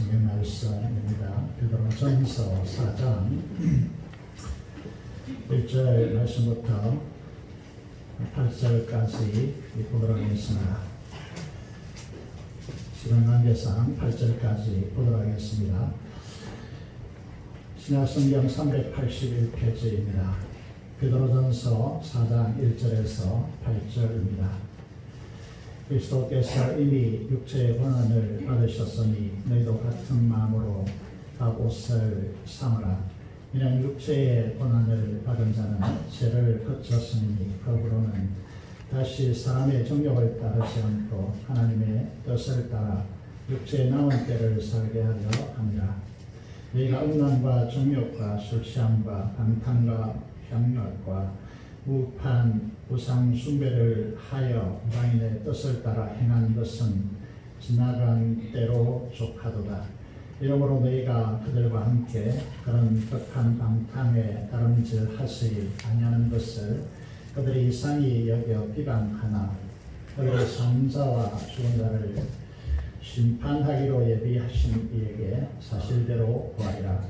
성경 말씀입니다. 베드로전서 4장 1절 말씀부터 8절까지 보도록 하겠습니다. 시간 관계상 8절까지 보도록 하겠습니다. 신약성경 381페이지입니다. 베드로전서 4장 1절에서 8절입니다. 그리스도께서 이미 육체의 권한을 받으셨으니 너희도 같은 마음으로 각 옷을 삼으라. 이는 육체의 권한을 받은 자는 죄를 거쳤으니 거꾸로는 다시 사람의 정욕을 따르지 않고 하나님의 뜻을 따라 육체의 남은 때를 살게 하려 합니다. 너희가 음란과 정욕과 술 취함과 방탕과 향락과 우판 우상 숭배를 하여 이방인의 뜻을 따라 행한 것은 지나간 때로 족하도다. 이러므로 너희가 그들과 함께 그런 덕한 방탕에 다름질하지 아니하는 것을 그들이 이상히 여겨 비방하나 그들의 산자와 죽은 자를 심판하기로 예비하신 이에게 사실대로 구하리라.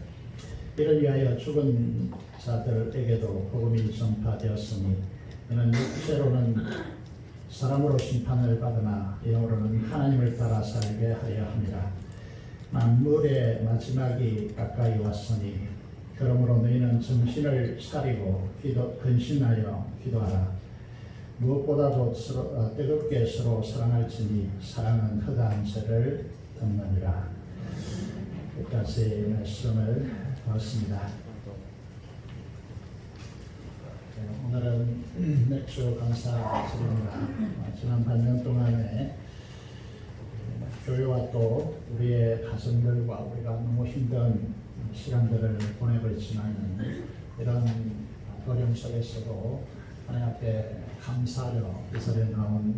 이를 위하여 죽은 자들에게도 복음이 전파되었으니 이는 육체로는 사람으로 심판을 받으나 영으로는 하나님을 따라 살게 하려 합니다. 만물의 마지막이 가까이 왔으니 그러므로 너희는 정신을 차리고 근신하여 기도하라. 무엇보다도 뜨겁게 서로 사랑할지니 사랑은 허다한 죄를 덮느니라. 여기까지 말씀을 보았습니다. 오늘은 맥주 감사드립니다. 지난 반년 동안에 교회와 또 우리의 가정들과 우리가 너무 힘든 시간들을 보내고 있지만 이런 어려움 속에서도 하나님 앞에 감사하려 이 자리에 나온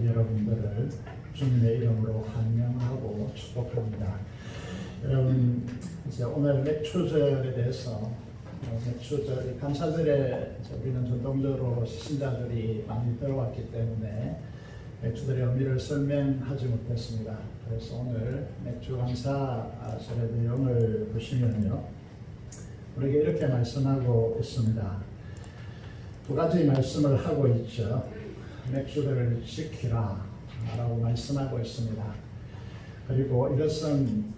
여러분들을 주님의 이름으로 환영하고 축복합니다. 여러분 이제 오늘 맥주절에 대해서 맥주절 감사절에 우리는 전통적으로 신자들이 많이 들어왔기 때문에 맥주들의 의미를 설명하지 못했습니다. 그래서 오늘 맥주 감사절의 내용을 보시면요, 우리에게 이렇게 말씀하고 있습니다. 두 가지 말씀을 하고 있죠. 맥주들을 지키라 라고 말씀하고 있습니다. 그리고 이것은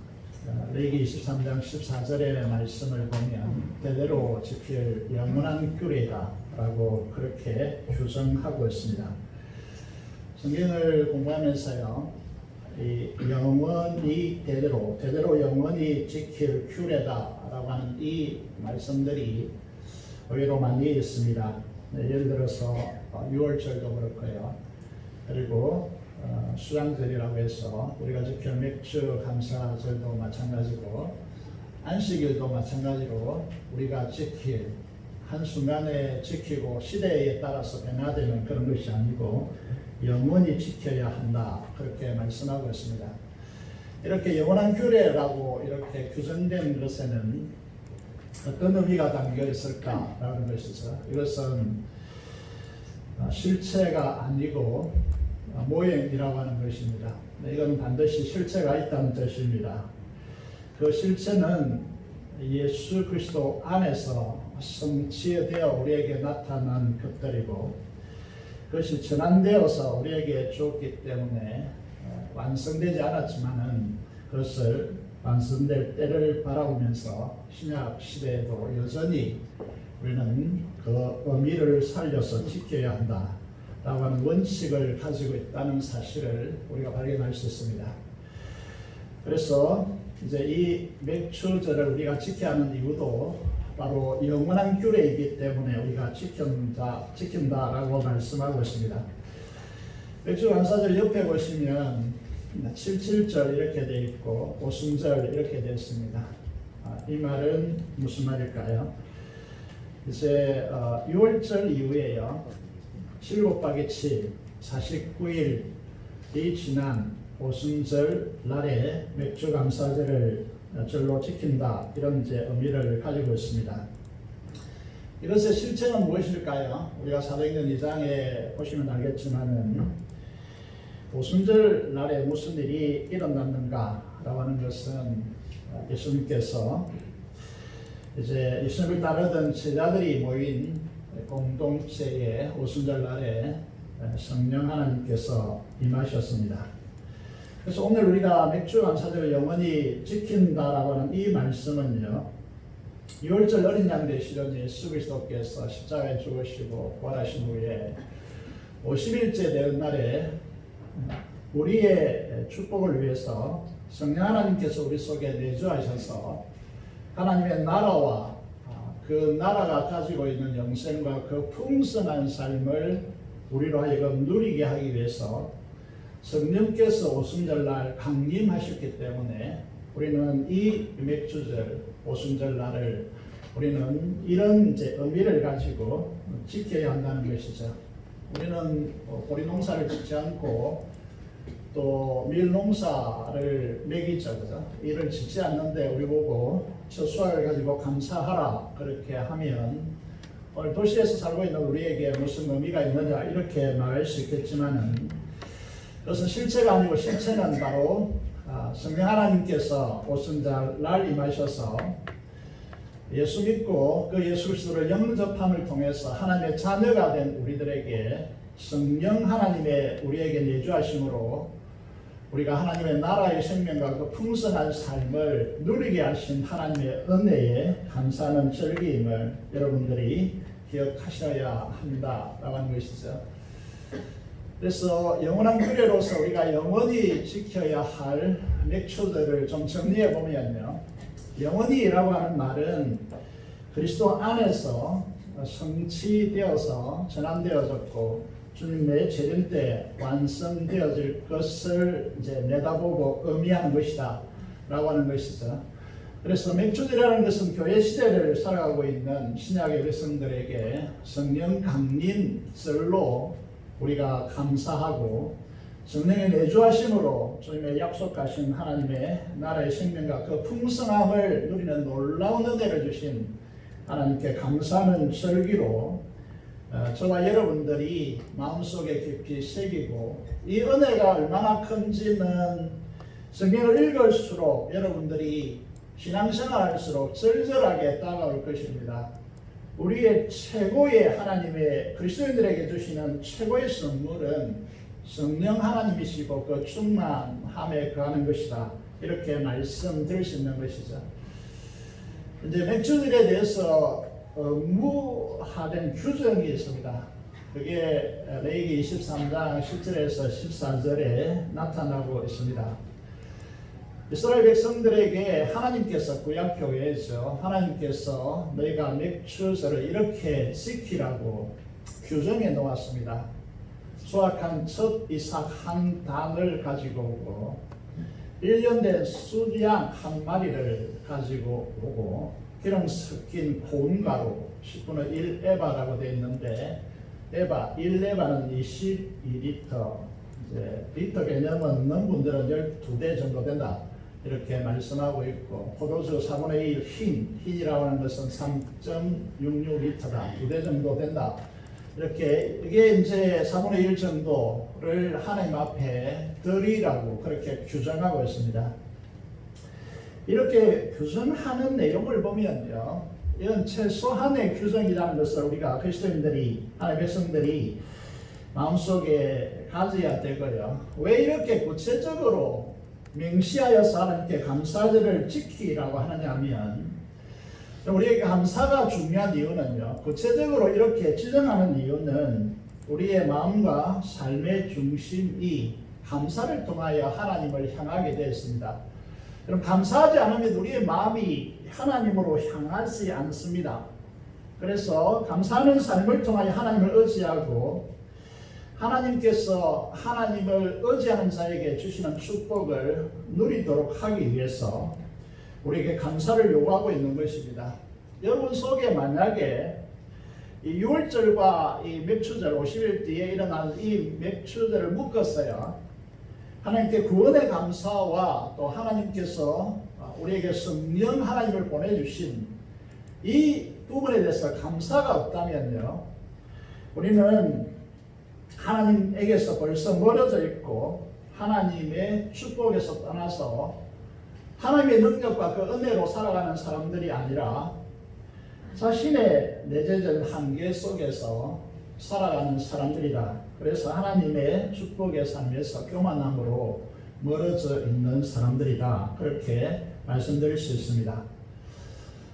레위기 23장 14절의 말씀을 보면 대대로 지킬 영원한 규례다 라고 그렇게 규정하고 있습니다. 성경을 공부하면서요, 이 영원히 대대로 영원히 지킬 규례다 라고 하는 이 말씀들이 의외로 많이 있습니다. 예를 들어서 6월절도 그렇고요. 그리고 수장절이라고 해서 우리가 지킬 맥주 감사절도 마찬가지고 안식일도 마찬가지로 우리가 지킬 한순간에 지키고 시대에 따라서 변화되는 그런 것이 아니고 영원히 지켜야 한다 그렇게 말씀하고 있습니다. 이렇게 영원한 규례라고 이렇게 규정된 것에는 어떤 의미가 담겨 있을까라는 것이죠. 이것은 실체가 아니고 모형이라고 하는 것입니다. 이건 반드시 실체가 있다는 뜻입니다. 그 실체는 예수 그리스도 안에서 성취되어 우리에게 나타난 것들이고 그것이 전환되어서 우리에게 주었기 때문에 완성되지 않았지만은 그것을 완성될 때를 바라보면서 신약 시대에도 여전히 우리는 그 의미를 살려서 지켜야 한다 라고 하는 원칙을 가지고 있다는 사실을 우리가 발견할 수 있습니다. 그래서 이제 이 맥주절을 우리가 지켜야 하는 이유도 바로 영원한 규례이기 때문에 우리가 지킨다라고 말씀하고 있습니다. 맥주 감사절 옆에 보시면 77절 이렇게 되어 있고 오순절 이렇게 되어 있습니다. 이 말은 무슨 말일까요? 이제 6월절 이후에요, 7 곱하기 7, 49일이 지난 오순절 날에 맥주 감사절을 절로 지킨다 이런 이제 의미를 가지고 있습니다. 이것의 실체는 무엇일까요? 우리가 사도행전 2장에 보시면 알겠지만은 오순절 날에 무슨 일이 일어났는가라고 하는 것은 예수님께서 이제 예수님을 따르던 제자들이 모인 공동체의 오순절 날에 성령 하나님께서 임하셨습니다. 그래서 오늘 우리가 맥주 감사절을 영원히 지킨다라고 하는 이 말씀은요, 6월절 어린 양 되시던 예수 그리스도께서 십자가에 죽으시고 부활하신 후에 50일째 되는 날에 우리의 축복을 위해서 성령 하나님께서 우리 속에 내주하셔서 하나님의 나라와 그 나라가 가지고 있는 영생과 그 풍성한 삶을 우리로 하여금 누리게 하기 위해서 성령께서 오순절날 강림하셨기 때문에 우리는 이 맥주절 오순절날을 우리는 이런 이제 의미를 가지고 지켜야 한다는 것이죠. 우리는 보리 농사를 짓지 않고 또 밀 농사를 매기죠, 그죠? 이를 짓지 않는데 우리 보고 첫 수확을 가지고 감사하라 그렇게 하면 오늘 도시에서 살고 있는 우리에게 무슨 의미가 있느냐 이렇게 말할 수 있겠지만은 그것은 실체가 아니고 실체는 바로 성령 하나님께서 오순절날 임하셔서 예수 믿고 그 예수 그리스도를 영접함을 통해서 하나님의 자녀가 된 우리들에게 성령 하나님의 우리에게 내주하심으로 우리가 하나님의 나라의 생명과 그 풍성한 삶을 누리게 하신 하나님의 은혜에 감사하는 절기임을 여러분들이 기억하셔야 한다라고 하는 것이죠. 그래서 영원한 규례로서 우리가 영원히 지켜야 할 맥주들을 좀 정리해 보면요, 영원히라고 하는 말은 그리스도 안에서 성취되어서 전환되어졌고 주님의 재림 때 완성되어질 것을 이제 내다보고 의미하는 것이다 라고 하는 것이죠. 그래서 맥주절이라는 것은 교회 시대를 살아가고 있는 신약의 백성들에게 성령 강림절로 우리가 감사하고 성령의 내주하심으로 주님의 약속하신 하나님의 나라의 생명과 그 풍성함을 누리는 놀라운 은혜를 주신 하나님께 감사하는 절기로 저와 여러분들이 마음속에 깊이 새기고 이 은혜가 얼마나 큰지는 성경을 읽을수록 여러분들이 신앙생활 할수록 절절하게 다가올 것입니다. 우리의 최고의 하나님의 그리스도인들에게 주시는 최고의 선물은 성령 하나님이시고 그 충만함에 거하는 것이다. 이렇게 말씀드릴 수 있는 것이죠. 이제 맥주들에 대해서 의무화된 규정이 있습니다. 그게 레위기 23장 10절에서 14절에 나타나고 있습니다. 이스라엘 백성들에게 하나님께서 구약교회에서 하나님께서 너희가 맥주절을 이렇게 지키라고 규정해 놓았습니다. 수확한 첫 이삭 한 단을 가지고 오고 1년 된 수양 한 마리를 가지고 오고 기름 섞인 고운 가루 10분의 1 에바라고 되어 있는데 에바 1에바는 22리터 이제 리터 개념은 없는 분들은 12대 정도 된다 이렇게 말씀하고 있고 포도주 4분의 1 흰이라고 하는 것은 3.66리터다 2대 정도 된다 이렇게 이게 이제 4분의 1 정도를 하나님 앞에 드리라고 그렇게 규정하고 있습니다. 이렇게 규정하는 내용을 보면요, 이런 최소한의 규정이라는 것을 우리가 그리스도인들이 하나님의 백성들이 마음속에 가져야 되고요. 왜 이렇게 구체적으로 명시하여서 하나님께 감사절을 지키라고 하느냐 하면 우리에게 감사가 중요한 이유는요, 구체적으로 이렇게 지정하는 이유는 우리의 마음과 삶의 중심이 감사를 통하여 하나님을 향하게 되었습니다. 그럼 감사하지 않으면 우리의 마음이 하나님으로 향하지 않습니다. 그래서 감사하는 삶을 통하여 하나님을 의지하고 하나님께서 하나님을 의지하는 자에게 주시는 축복을 누리도록 하기 위해서 우리에게 감사를 요구하고 있는 것입니다. 여러분 속에 만약에 이 6월절과 이 맥주절 50일 뒤에 일어난 이 맥주절을 묶었어요. 하나님께 구원의 감사와 또 하나님께서 우리에게 성령 하나님을 보내주신 이 부분에 대해서 감사가 없다면요, 우리는 하나님에게서 벌써 멀어져 있고 하나님의 축복에서 떠나서 하나님의 능력과 그 은혜로 살아가는 사람들이 아니라 자신의 내재적 한계 속에서 살아가는 사람들이다. 그래서 하나님의 축복의 삶에서 교만함으로 멀어져 있는 사람들이다. 그렇게 말씀드릴 수 있습니다.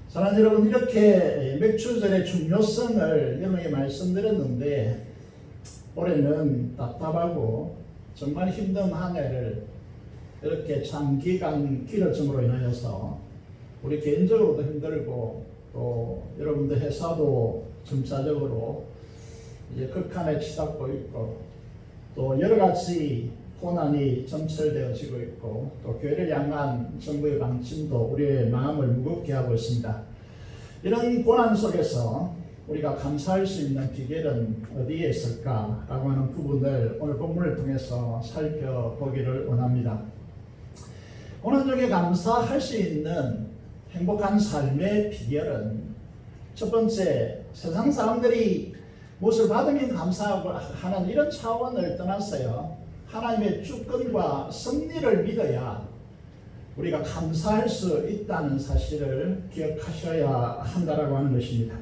사랑하는 여러분, 이렇게 맥주절의 중요성을 여러분에게 말씀드렸는데 올해는 답답하고 정말 힘든 한 해를 이렇게 장기간 길어짐으로 인하여서 우리 개인적으로도 힘들고 또 여러분들 회사도 점차적으로 이제 극한에 치닫고 있고 또 여러 가지 고난이 점철되어지고 있고 또 교회를 향한 정부의 방침도 우리의 마음을 무겁게 하고 있습니다. 이런 고난 속에서 우리가 감사할 수 있는 비결은 어디에 있을까라고 하는 부분을 오늘 본문을 통해서 살펴보기를 원합니다. 고난 중에 감사할 수 있는 행복한 삶의 비결은 첫 번째, 세상 사람들이 무엇을 받으면 감사하고 하는 이런 차원을 떠났어요. 하나님의 주권과 섭리를 믿어야 우리가 감사할 수 있다는 사실을 기억하셔야 한다라고 하는 것입니다.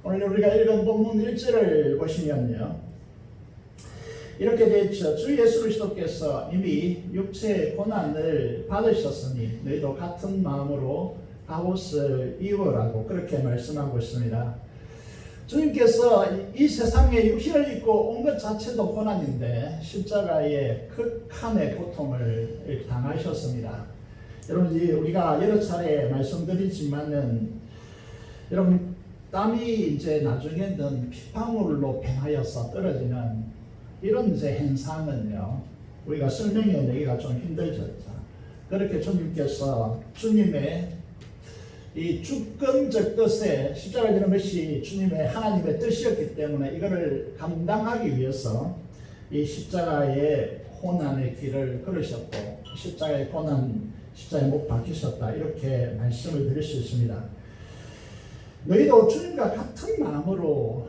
오늘 우리가 읽은 본문 1절을 보시면요, 이렇게 되어 있죠. 주 예수 그리스도께서 이미 육체의 고난을 받으셨으니 너희도 같은 마음으로 갑옷을 입으라고 그렇게 말씀하고 있습니다. 주님께서 이 세상에 육신을 입고 온 것 자체도 고난인데 십자가의 극한의 고통을 당하셨습니다. 여러분, 우리가 여러 차례 말씀드리지만은 여러분, 땀이 이제 나중에는 핏방울로 변하여서 떨어지는 이런 이제 현상은요, 우리가 설명해 내기가 좀 힘들죠. 그렇게 주님께서 주님의 이 주권적 뜻에 십자가를 지는 것이 주님의 하나님의 뜻이었기 때문에 이거를 감당하기 위해서 이 십자가의 고난의 길을 걸으셨고 십자가의 고난, 십자가에 못 박히셨다, 이렇게 말씀을 드릴 수 있습니다. 너희도 주님과 같은 마음으로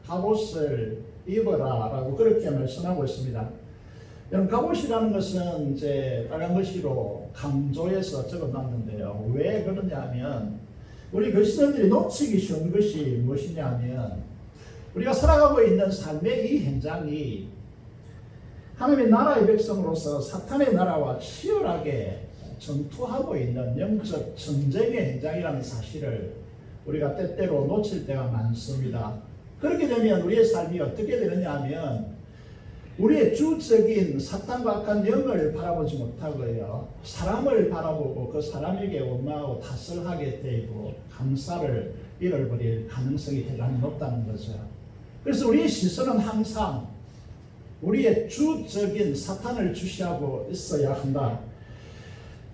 갑옷을 입어라 라고 그렇게 말씀하고 있습니다. 여러분, 갑옷이라는 것은 이제 빨간 글씨로 강조해서 적어놨는데요. 왜 그러냐면 우리 그리스도인들이 놓치기 쉬운 것이 무엇이냐면 우리가 살아가고 있는 삶의 이 현장이 하나님의 나라의 백성으로서 사탄의 나라와 치열하게 전투하고 있는 영적 전쟁의 현장이라는 사실을 우리가 때때로 놓칠 때가 많습니다. 그렇게 되면 우리의 삶이 어떻게 되느냐 하면 우리의 주적인 사탄과 악한 영을 바라보지 못하고요, 사람을 바라보고 그 사람에게 원망하고 탓을 하게 되고 감사를 잃어버릴 가능성이 대단히 높다는 거죠. 그래서 우리의 시선은 항상 우리의 주적인 사탄을 주시하고 있어야 한다.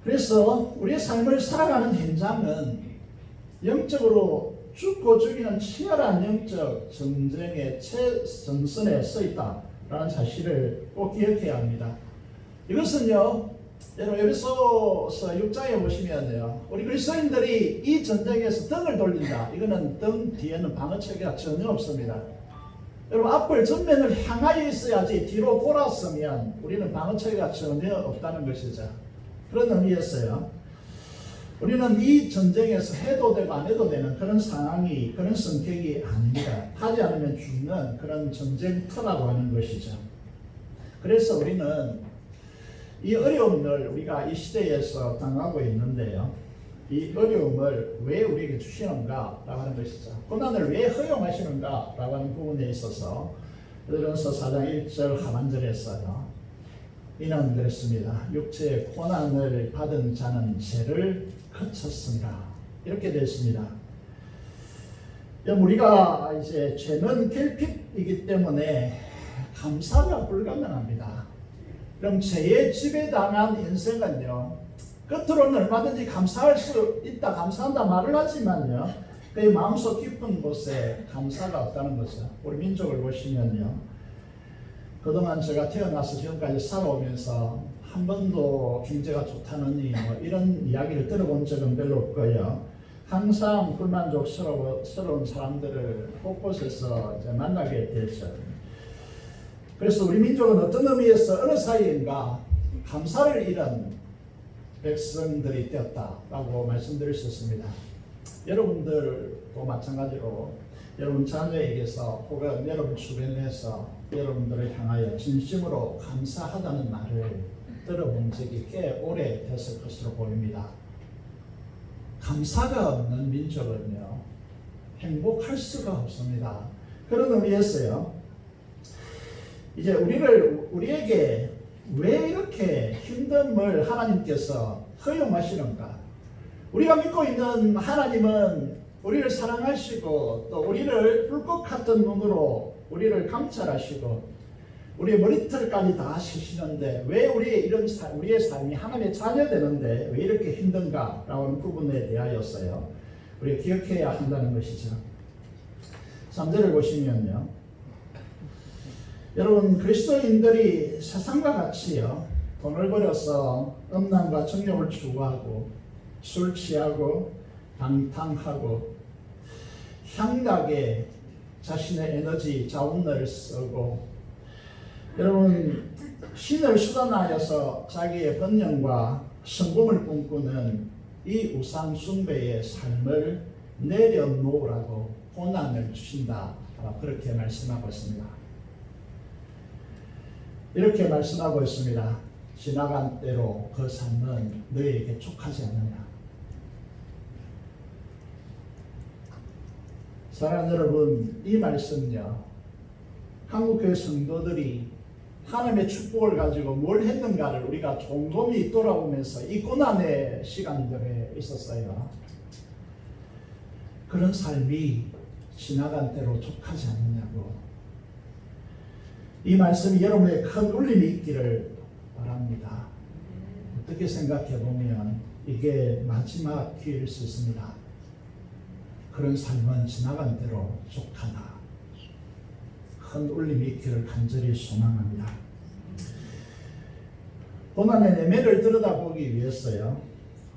그래서 우리의 삶을 살아가는 현장은 영적으로 죽고 죽이는 치열한 영적 전쟁의 최전선에 서 있다라는 사실을 꼭 기억해야 합니다. 이것은요, 여러분 에베소서 6장에 보시면요, 우리 그리스도인들이 이 전쟁에서 등을 돌린다. 이거는 등 뒤에는 방어체계가 전혀 없습니다. 여러분, 앞을 전면을 향하여 있어야지 뒤로 돌았으면 우리는 방어체계가 전혀 없다는 것이죠. 그런 의미였어요. 우리는 이 전쟁에서 해도 되고 안 해도 되는 그런 상황이, 그런 성격이 아닙니다. 하지 않으면 죽는 그런 전쟁터라고 하는 것이죠. 그래서 우리는 이 어려움을 우리가 이 시대에서 당하고 있는데요, 이 어려움을 왜 우리에게 주시는가 라고 하는 것이죠. 고난을 왜 허용하시는가 라고 하는 부분에 있어서 베드로전서 4장 1절 하반절에서요, 이는 그랬습니다. 육체의 고난을 받은 자는 죄를 거쳤습니다. 이렇게 됐습니다. 우리가 이제 죄는 결핍이기 때문에 감사가 불가능합니다. 그럼 죄에 지배당한 인생은요, 겉으로는 얼마든지 감사할 수 있다, 감사한다 말을 하지만요, 그 마음속 깊은 곳에 감사가 없다는 거죠. 우리 민족을 보시면요, 그동안 제가 태어나서 지금까지 살아오면서 한 번도 경제가 좋다느니 뭐 이런 이야기를 들어본 적은 별로 없고요. 항상 불만족스러운 사람들을 곳곳에서 이제 만나게 되죠. 그래서 우리 민족은 어떤 의미에서 어느 사이인가 감사를 잃은 백성들이 되었다라고 말씀드릴 수 있습니다. 여러분들도 마찬가지로 여러분 자녀에게서 혹은 여러분 주변에서 여러분들을 향하여 진심으로 감사하다는 말을 들어본 적이 꽤 오래됐을 것으로 보입니다. 감사가 없는 민족은요, 행복할 수가 없습니다. 그런 의미에서요, 이제 우리에게 왜 이렇게 힘듦을 하나님께서 허용하시는가? 우리가 믿고 있는 하나님은 우리를 사랑하시고 또 우리를 불꽃 같은 눈으로 우리를 감찰하시고 우리의 머리털까지 다 아시는데 왜 우리의 삶이 하나님의 자녀 되는데 왜 이렇게 힘든가라고 하는 부분에 대하여서요, 우리가 기억해야 한다는 것이죠. 3절을 보시면요, 여러분 그리스도인들이 세상과 같이요, 돈을 벌여서 음란과 정욕을 추구하고 술 취하고 방탕하고 향락에 자신의 에너지 자원을 쓰고, 여러분 신을 수단하여서 자기의 번영과 성공을 꿈꾸는 이 우상 숭배의 삶을 내려놓으라고 고난을 주신다, 그렇게 말씀하고 있습니다. 이렇게 말씀하고 있습니다. 지나간 때로 그 삶은 너희에게 족하지 않느냐. 사랑하는 여러분, 이 말씀은요, 한국교회 성도들이 하나님의 축복을 가지고 뭘 했는가를 우리가 곰곰이 돌아보면서 이 고난의 시간들에 있었어요. 그런 삶이 지나간 때로 족하지 않느냐고. 이 말씀이 여러분의 큰 울림이 있기를 바랍니다. 어떻게 생각해 보면 이게 마지막 기회일 수 있습니다. 그런 삶은 지나간 대로 족하다. 큰 울림이 있기를 간절히 소망합니다. 고난의 내면을 들여다보기 위해서요,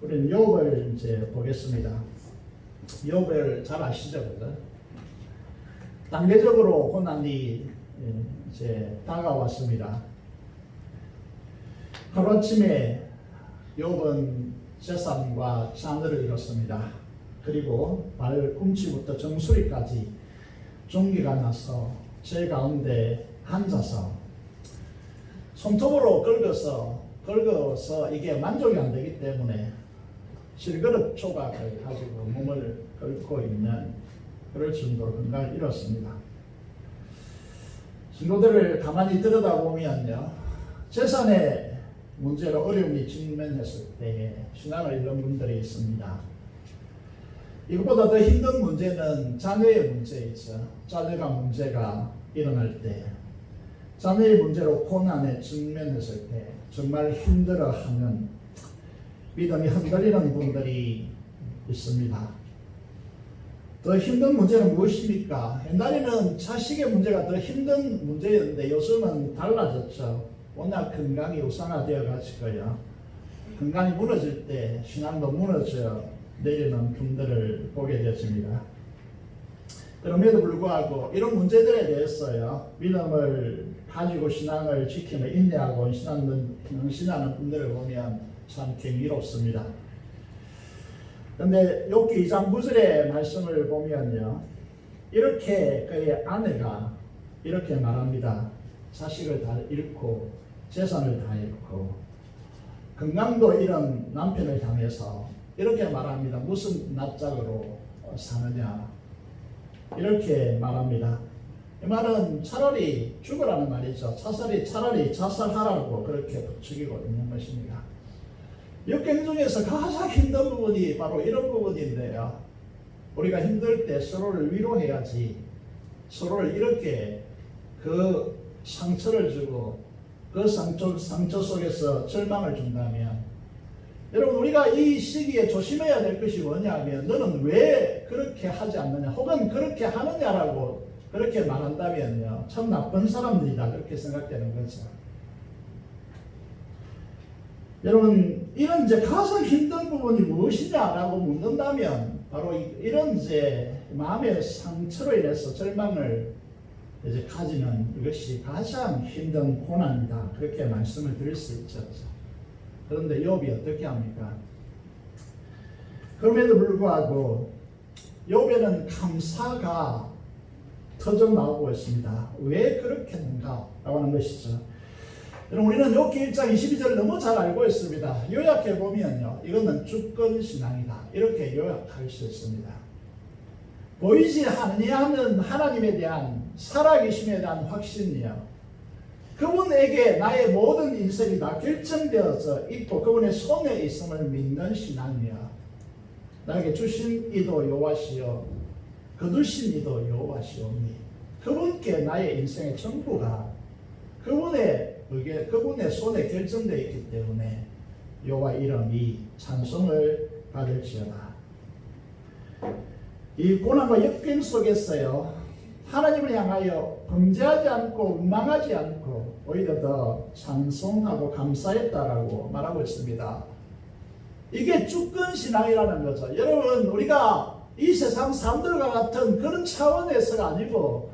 우리는 욥을 이제 보겠습니다. 욥을 잘 아시죠, 그죠? 단계적으로 고난이 이제 다가왔습니다. 하루아침에 욥은 재산과 자녀를 잃었습니다. 그리고 발꿈치부터 정수리까지 종기가 나서 제 가운데 앉아서 손톱으로 긁어서 이게 만족이 안 되기 때문에 실그릇 조각을 가지고 몸을 긁고 있는 그럴 정도로 건강을 잃었습니다. 신도들을 가만히 들여다보면요, 재산의 문제로 어려움이 직면했을 때 신앙을 잃는 분들이 있습니다. 이것보다 더 힘든 문제는 자녀의 문제이죠. 자녀가 문제가 일어날 때, 자녀의 문제로 고난에 직면했을 때 정말 힘들어하는, 믿음이 흔들리는 분들이 있습니다. 더 힘든 문제는 무엇입니까? 옛날에는 자식의 문제가 더 힘든 문제였는데 요즘은 달라졌죠. 워낙 건강이 우상화되어 가지고요, 건강이 무너질 때 신앙도 무너져 내리는 분들을 보게 되었습니다. 그럼에도 불구하고 이런 문제들에 대해서요, 믿음을 가지고 신앙을 지키며 인내하고 신앙하는 분들을 보면 참 경이롭습니다. 그런데 욥기 2장 9절의 말씀을 보면요, 이렇게 그의 아내가 이렇게 말합니다. 자식을 다 잃고 재산을 다 잃고 건강도 잃은 남편을 향해서 이렇게 말합니다. 무슨 낯짝으로 사느냐, 이렇게 말합니다. 이 말은 차라리 죽으라는 말이죠. 차라리 자살하라고 그렇게 부추기고 있는 것입니다. 역경 중에서 가장 힘든 부분이 바로 이런 부분인데요, 우리가 힘들 때 서로를 위로해야지, 서로를 이렇게 그 상처를 주고 그 상처 속에서 절망을 준다면, 여러분 우리가 이 시기에 조심해야 될 것이 뭐냐면, 너는 왜 그렇게 하지 않느냐, 혹은 그렇게 하느냐라고 그렇게 말한다면요, 참 나쁜 사람들이다, 그렇게 생각되는 거죠. 여러분, 이런 이제 가장 힘든 부분이 무엇이냐라고 묻는다면 바로 이런 이제 마음의 상처로 인해서 절망을 이제 가지는 이것이 가장 힘든 고난이다. 그렇게 말씀을 드릴 수 있죠. 그런데 욥이 어떻게 합니까? 그럼에도 불구하고 욥에는 감사가 터져 나오고 있습니다. 왜 그렇겠는가? 라고 하는 것이죠. 여러분, 우리는 욥기 1장 22절을 너무 잘 알고 있습니다. 요약해 보면요, 이거는 주권 신앙이다. 이렇게 요약할 수 있습니다. 보이지 아니하는 하나님에 대한 살아계심에 대한 확신이요, 그분에게 나의 모든 인생이 다 결정되어서 있고 그분의 손에 있음을 믿는 신앙이요, 나에게 주신 이도 여호와시요 거두신 이도 여호와시오니 그분께 나의 인생의 전부가 그분의 손에 결정되어 있기 때문에 여호와 이름이 찬송을 받을지어다. 이 고난과 역경 속에서요, 하나님을 향하여 범죄하지 않고 원망하지 않고 오히려 더 찬송하고 감사했다라고 말하고 있습니다. 이게 주권신앙이라는 거죠. 여러분, 우리가 이 세상 사람들과 같은 그런 차원에서가 아니고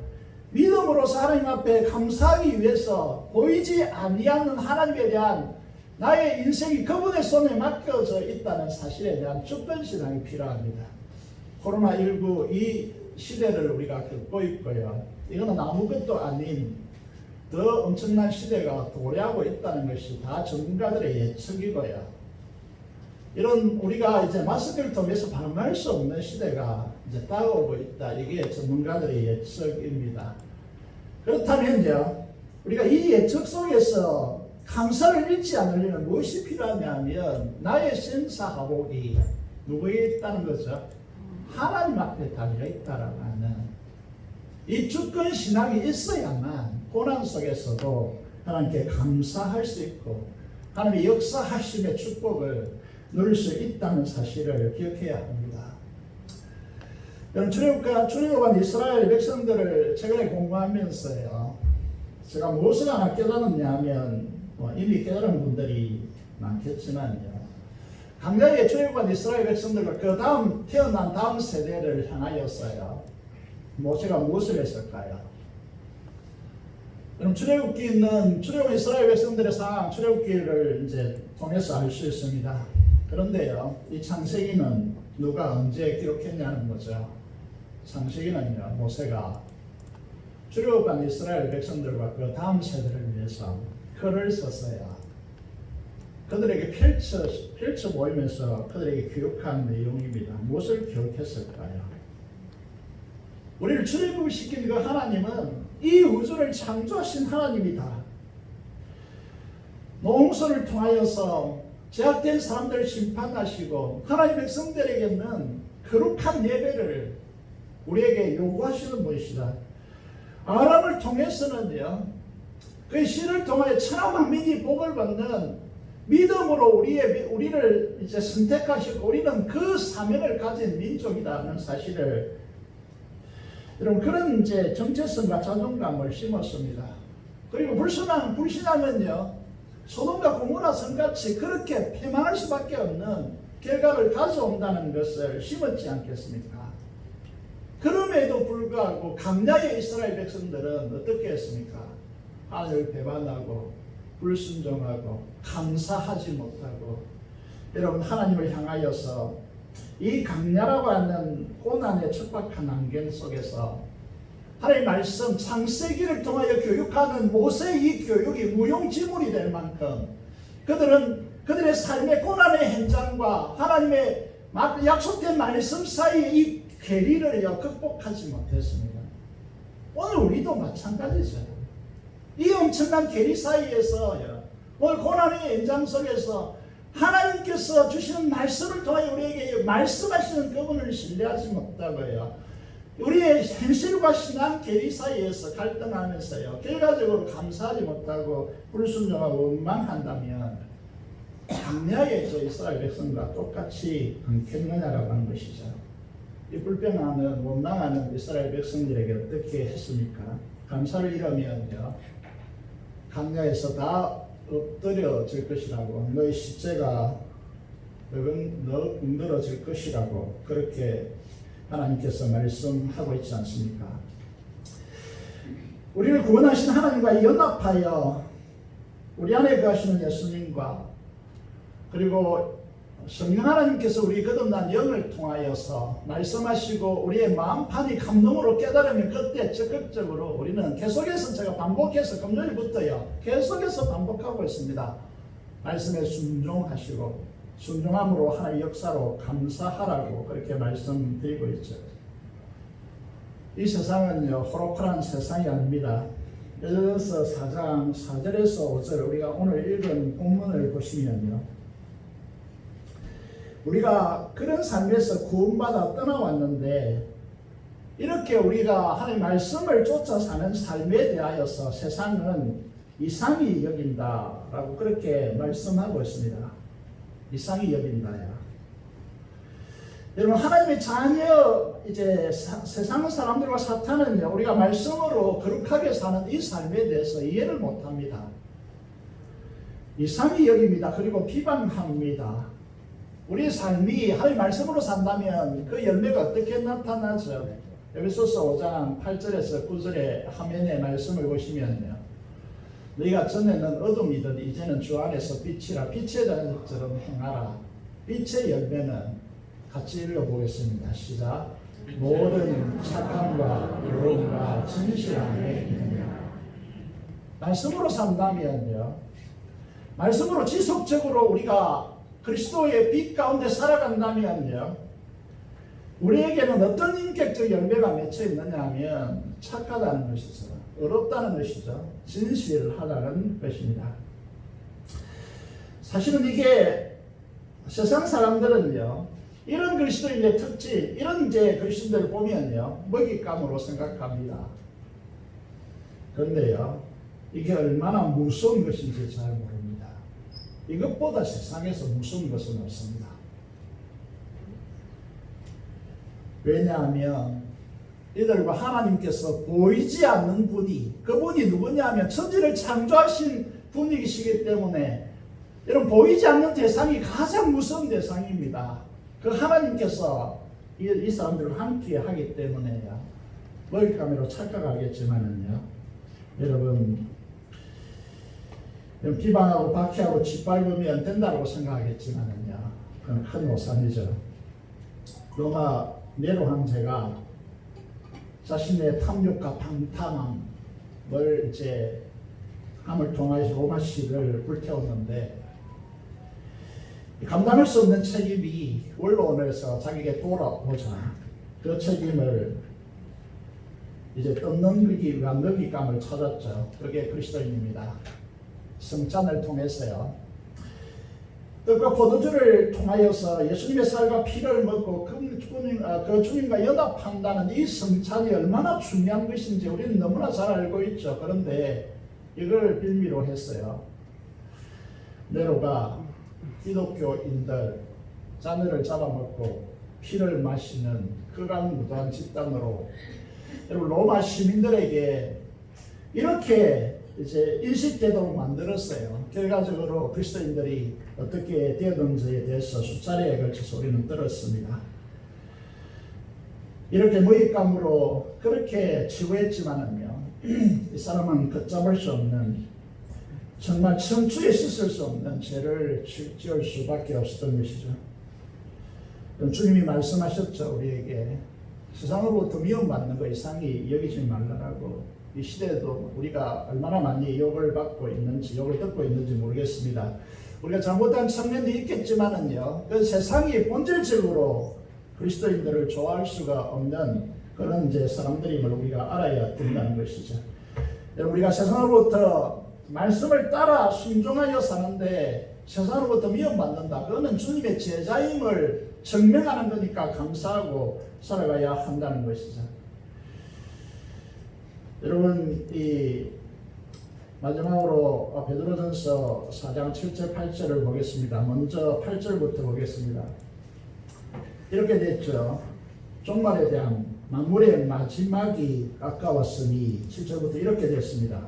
믿음으로서 하나님 앞에 감사하기 위해서 보이지 아니하는 하나님에 대한 나의 인생이 그분의 손에 맡겨져 있다는 사실에 대한 주권신앙이 필요합니다. 코로나19 이 시대를 우리가 겪고 있고요, 이거는 아무것도 아닌 더 엄청난 시대가 도래하고 있다는 것이 다 전문가들의 예측이고요, 이런 우리가 이제 마스크를 통해서 방어할 수 없는 시대가 이제 다가오고 있다. 이게 전문가들의 예측입니다. 그렇다면요, 우리가 이 예측 속에서 감사를 잃지 않으려면 무엇이 필요하냐면 나의 생사화복이 누구에 있다는 거죠? 하나님 앞에 달려 있다라고 하는 이 주권 신앙이 있어야만 고난 속에서도 하나님께 감사할 수 있고 하나님의 역사하심의 축복을 누릴 수 있다는 사실을 기억해야 합니다. 여러분, 출애굽한 이스라엘 백성들을 최근에 공부하면서요, 제가 무엇을 하나 깨달았냐 하면 이미 깨달은 분들이 많겠지만요, 강자의 출애굽한 이스라엘 백성들과 그 다음 태어난 다음 세대를 향하여서요, 모세가 무엇을 했을까요? 그럼 출애굽기는 출애굽 이스라엘 백성들의 상황, 출애굽기를 이제 통해서 알 수 있습니다. 그런데요, 이 창세기는 누가 언제 기록했냐는 거죠. 창세기는요, 모세가 출애굽한 이스라엘 백성들과 그 다음 세대를 위해서 글을 썼어요. 그들에게 펼쳐 보이면서 그들에게 교육한 내용입니다. 무엇을 교육했을까요? 우리를 출애굽시킨 그 하나님은 이 우주를 창조하신 하나님이다. 노홍수를 통하여서 제약된 사람들을 심판하시고 하나님 백성들에게는 거룩한 예배를 우리에게 요구하시는 분이시다. 아람을 통해서는요, 그 신을 통하여 천하만민이 복을 받는 믿음으로 우리를 이제 선택하시고 우리는 그 사명을 가진 민족이라는 사실을, 여러분, 그런 이제 정체성과 자존감을 심었습니다. 그리고 불신하면요, 소돔과 고모라 성같이 그렇게 패망할 수밖에 없는 결과를 가져온다는 것을 심었지 않겠습니까? 그럼에도 불구하고 강야의 이스라엘 백성들은 어떻게 했습니까? 하나님을 배반하고 불순종하고 감사하지 못하고, 여러분, 하나님을 향하여서 이 강야라고 하는 고난의 척박한 환경 속에서 하나님의 말씀, 창세기를 통하여 교육하는 모세의 이 교육이 무용지물이 될 만큼 그들의 삶의 고난의 현장과 하나님의 약속된 말씀 사이의 이 괴리를 극복하지 못했습니다. 오늘 우리도 마찬가지죠. 이 엄청난 괴리 사이에서 오늘 고난의 현장 속에서 하나님께서 주시는 말씀을 통하여 우리에게 말씀하시는 그분을 신뢰하지 못하고요, 우리의 현실과 신앙 괴리 사이에서 갈등하면서요, 결과적으로 감사하지 못하고 불순종하고 원망한다면 강야의 저 이스라엘 백성과 똑같이 않겠느냐라고 하는 것이죠. 이 불평하는 원망하는 이스라엘 백성들에게 어떻게 했습니까? 감사를 잃으면요, 강야에서 다 엎드려질 것이라고, 너의 시체가 엉들어질 것이라고 그렇게 하나님께서 말씀하고 있지 않습니까? 우리를 구원하신 하나님과 연합하여 우리 안에 거하시는 예수님과 그리고 성령 하나님께서 우리 거듭난 영을 통하여서 말씀하시고 우리의 마음판이 감동으로 깨달으면 그때 적극적으로 우리는 계속해서 제가 반복해서 금요일부터요 계속해서 반복하고 있습니다. 말씀에 순종하시고 순종함으로 하나의 역사로 감사하라고 그렇게 말씀드리고 있죠. 이 세상은요 호로크란 세상이 아닙니다. 예를 들어서 4장 4절에서 5절 우리가 오늘 읽은 본문을 보시면요 우리가 그런 삶에서 구원받아 떠나왔는데 이렇게 우리가 하나님의 말씀을 쫓아 사는 삶에 대하여서 세상은 이상히 여긴다라고 그렇게 말씀하고 있습니다. 이상히 여긴다야. 여러분 하나님의 자녀 이제 세상 사람들과 사탄은요 우리가 말씀으로 거룩하게 사는 이 삶에 대해서 이해를 못합니다. 이상히 여깁니다. 그리고 비방합니다. 우리 삶이 하나님의 말씀으로 산다면 그 열매가 어떻게 나타나죠? 에베소서 5장 8절에서 9절의 화면의 말씀을 보시면요 너희가 전에는 어둠이든 이제는 주 안에서 빛이라 빛의 자녀처럼 행하라. 빛의 열매는 같이 읽어보겠습니다. 시작. 모든 착함과 의로움과 진실함에 있느냐. 말씀으로 산다면요 말씀으로 지속적으로 우리가 그리스도의 빛 가운데 살아간다면요 우리에게는 어떤 인격적 열매가 맺혀 있느냐 하면 착하다는 것이죠. 의롭다는 것이죠. 진실하다는 것입니다. 사실은 이게 세상 사람들은요 이런 그리스도인의 특질 이런 이제 그리스도인들을 보면요 먹잇감으로 생각합니다. 그런데요 이게 얼마나 무서운 것인지 잘 모릅니다. 이것보다 세상에서 무서운 것은 없습니다. 왜냐하면 이들과 하나님께서 보이지 않는 분이 그분이 누구냐 하면 천지를 창조하신 분이시기 때문에 여러분 보이지 않는 대상이 가장 무서운 대상입니다. 그 하나님께서 이 사람들을 함께 하기 때문에요 먹잇감으로 착각하겠지만은요 여러분 비방하고 박해하고 짓밟으면 된다고 생각하겠지만은요 그건 큰 오산이죠. 로마 네로 황제가 자신의 탐욕과 방탕함을 이제 함을 통하여서 로마시를 불태웠는데 감당할 수 없는 책임이 원로원에서 자기에게 돌아오자 그 책임을 이제 떠넘기기 위한 먹잇감을 찾았죠. 그게 그리스도인입니다. 성찬을 통해서요. 떡과 포도주를 통하여서 예수님의 살과 피를 먹고 그 주님과 연합한다는 이 성찬이 얼마나 중요한 것인지 우리는 너무나 잘 알고 있죠. 그런데 이걸 빌미로 했어요. 네로가 기독교인들 자녀를 잡아먹고 피를 마시는 극악무도한 집단으로 여러분 로마 시민들에게 이렇게 이제 인식되도록 만들었어요. 결과적으로 그리스도인들이 어떻게 되었는지에 대해서 수차례에 걸쳐서 우리는 들었습니다. 이렇게 먹잇감으로 그렇게 치부했지만은요, 이 사람은 걷잡을 수 없는 정말 청추에 씻을 수 없는 죄를 지을 수밖에 없었던 것이죠. 주님이 말씀하셨죠. 우리에게 세상으로부터 미움받는 거 이상히 여기지 말라라고. 이 시대에도 우리가 얼마나 많이 욕을 받고 있는지 욕을 듣고 있는지 모르겠습니다. 우리가 잘못한 측면도 있겠지만은요, 그 세상이 본질적으로 그리스도인들을 좋아할 수가 없는 그런 이제 사람들임을 우리가 알아야 된다는 것이죠. 우리가 세상으로부터 말씀을 따라 순종하여 사는데 세상으로부터 미움받는다. 그거는 주님의 제자임을 증명하는 거니까 감사하고 살아가야 한다는 것이죠. 여러분, 이 마지막으로 베드로전서 4장 7절 8절을 보겠습니다. 먼저 8절부터 보겠습니다. 이렇게 됐죠. 종말에 대한 만물의 마지막이 가까웠으니 7절부터 이렇게 됐습니다.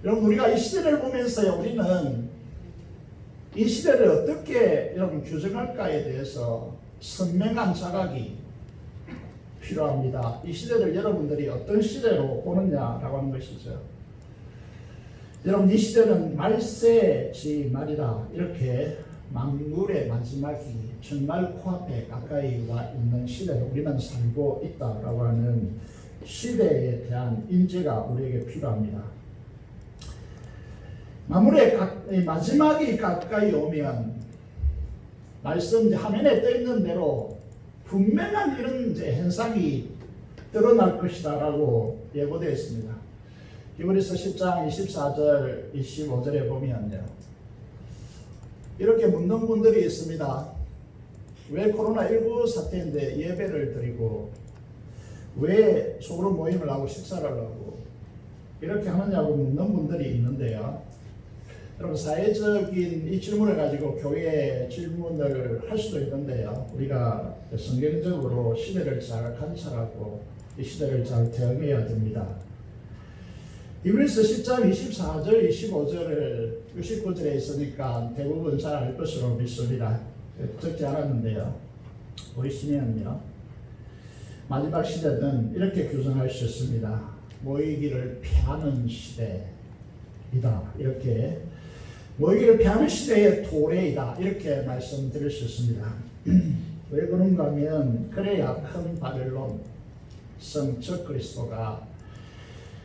여러분, 우리가 이 시대를 보면서요, 우리는 이 시대를 어떻게 여러분 규정할까에 대해서 선명한 자각이 필요합니다. 이 시대를 여러분들이 어떤 시대로 보느냐라고 하는 것이죠. 여러분, 이 시대는 말세지 말이라, 이렇게 만물의 마지막이 정말 코앞에 가까이 와 있는 시대에 우리는 살고 있다라고 하는 시대에 대한 인지가 우리에게 필요합니다. 만물의 마지막이 가까이 오면 말씀 화면에 떠 있는 대로 분명한 이런 현상이 드러날 것이다라고 예고되어 있습니다. 히브리서 10장 24절 25절에 보면요, 이렇게 묻는 분들이 있습니다. 왜 코로나19 사태인데 예배를 드리고 왜 소그룹 모임을 하고 식사를 하고 이렇게 하느냐고 묻는 분들이 있는데요. 여러분, 사회적인 이 질문을 가지고 교회에 질문을 할 수도 있는데요. 우리가 성경적으로 시대를 잘 관찰하고 이 시대를 잘 대응해야 됩니다. 히브리서 10장 24절 25절을 69절에 있으니까 대부분 잘 알 것으로 믿습니다. 적지 않았는데요. 보이시면요, 마지막 시대는 이렇게 규정할 수 있습니다. 모이기를 피하는 시대이다. 이렇게 모이기를 피하는 시대의 도래이다. 이렇게 말씀드릴 수 있습니다. 왜 그런가 하면, 그래야 큰 바벨론 성적 그리스도가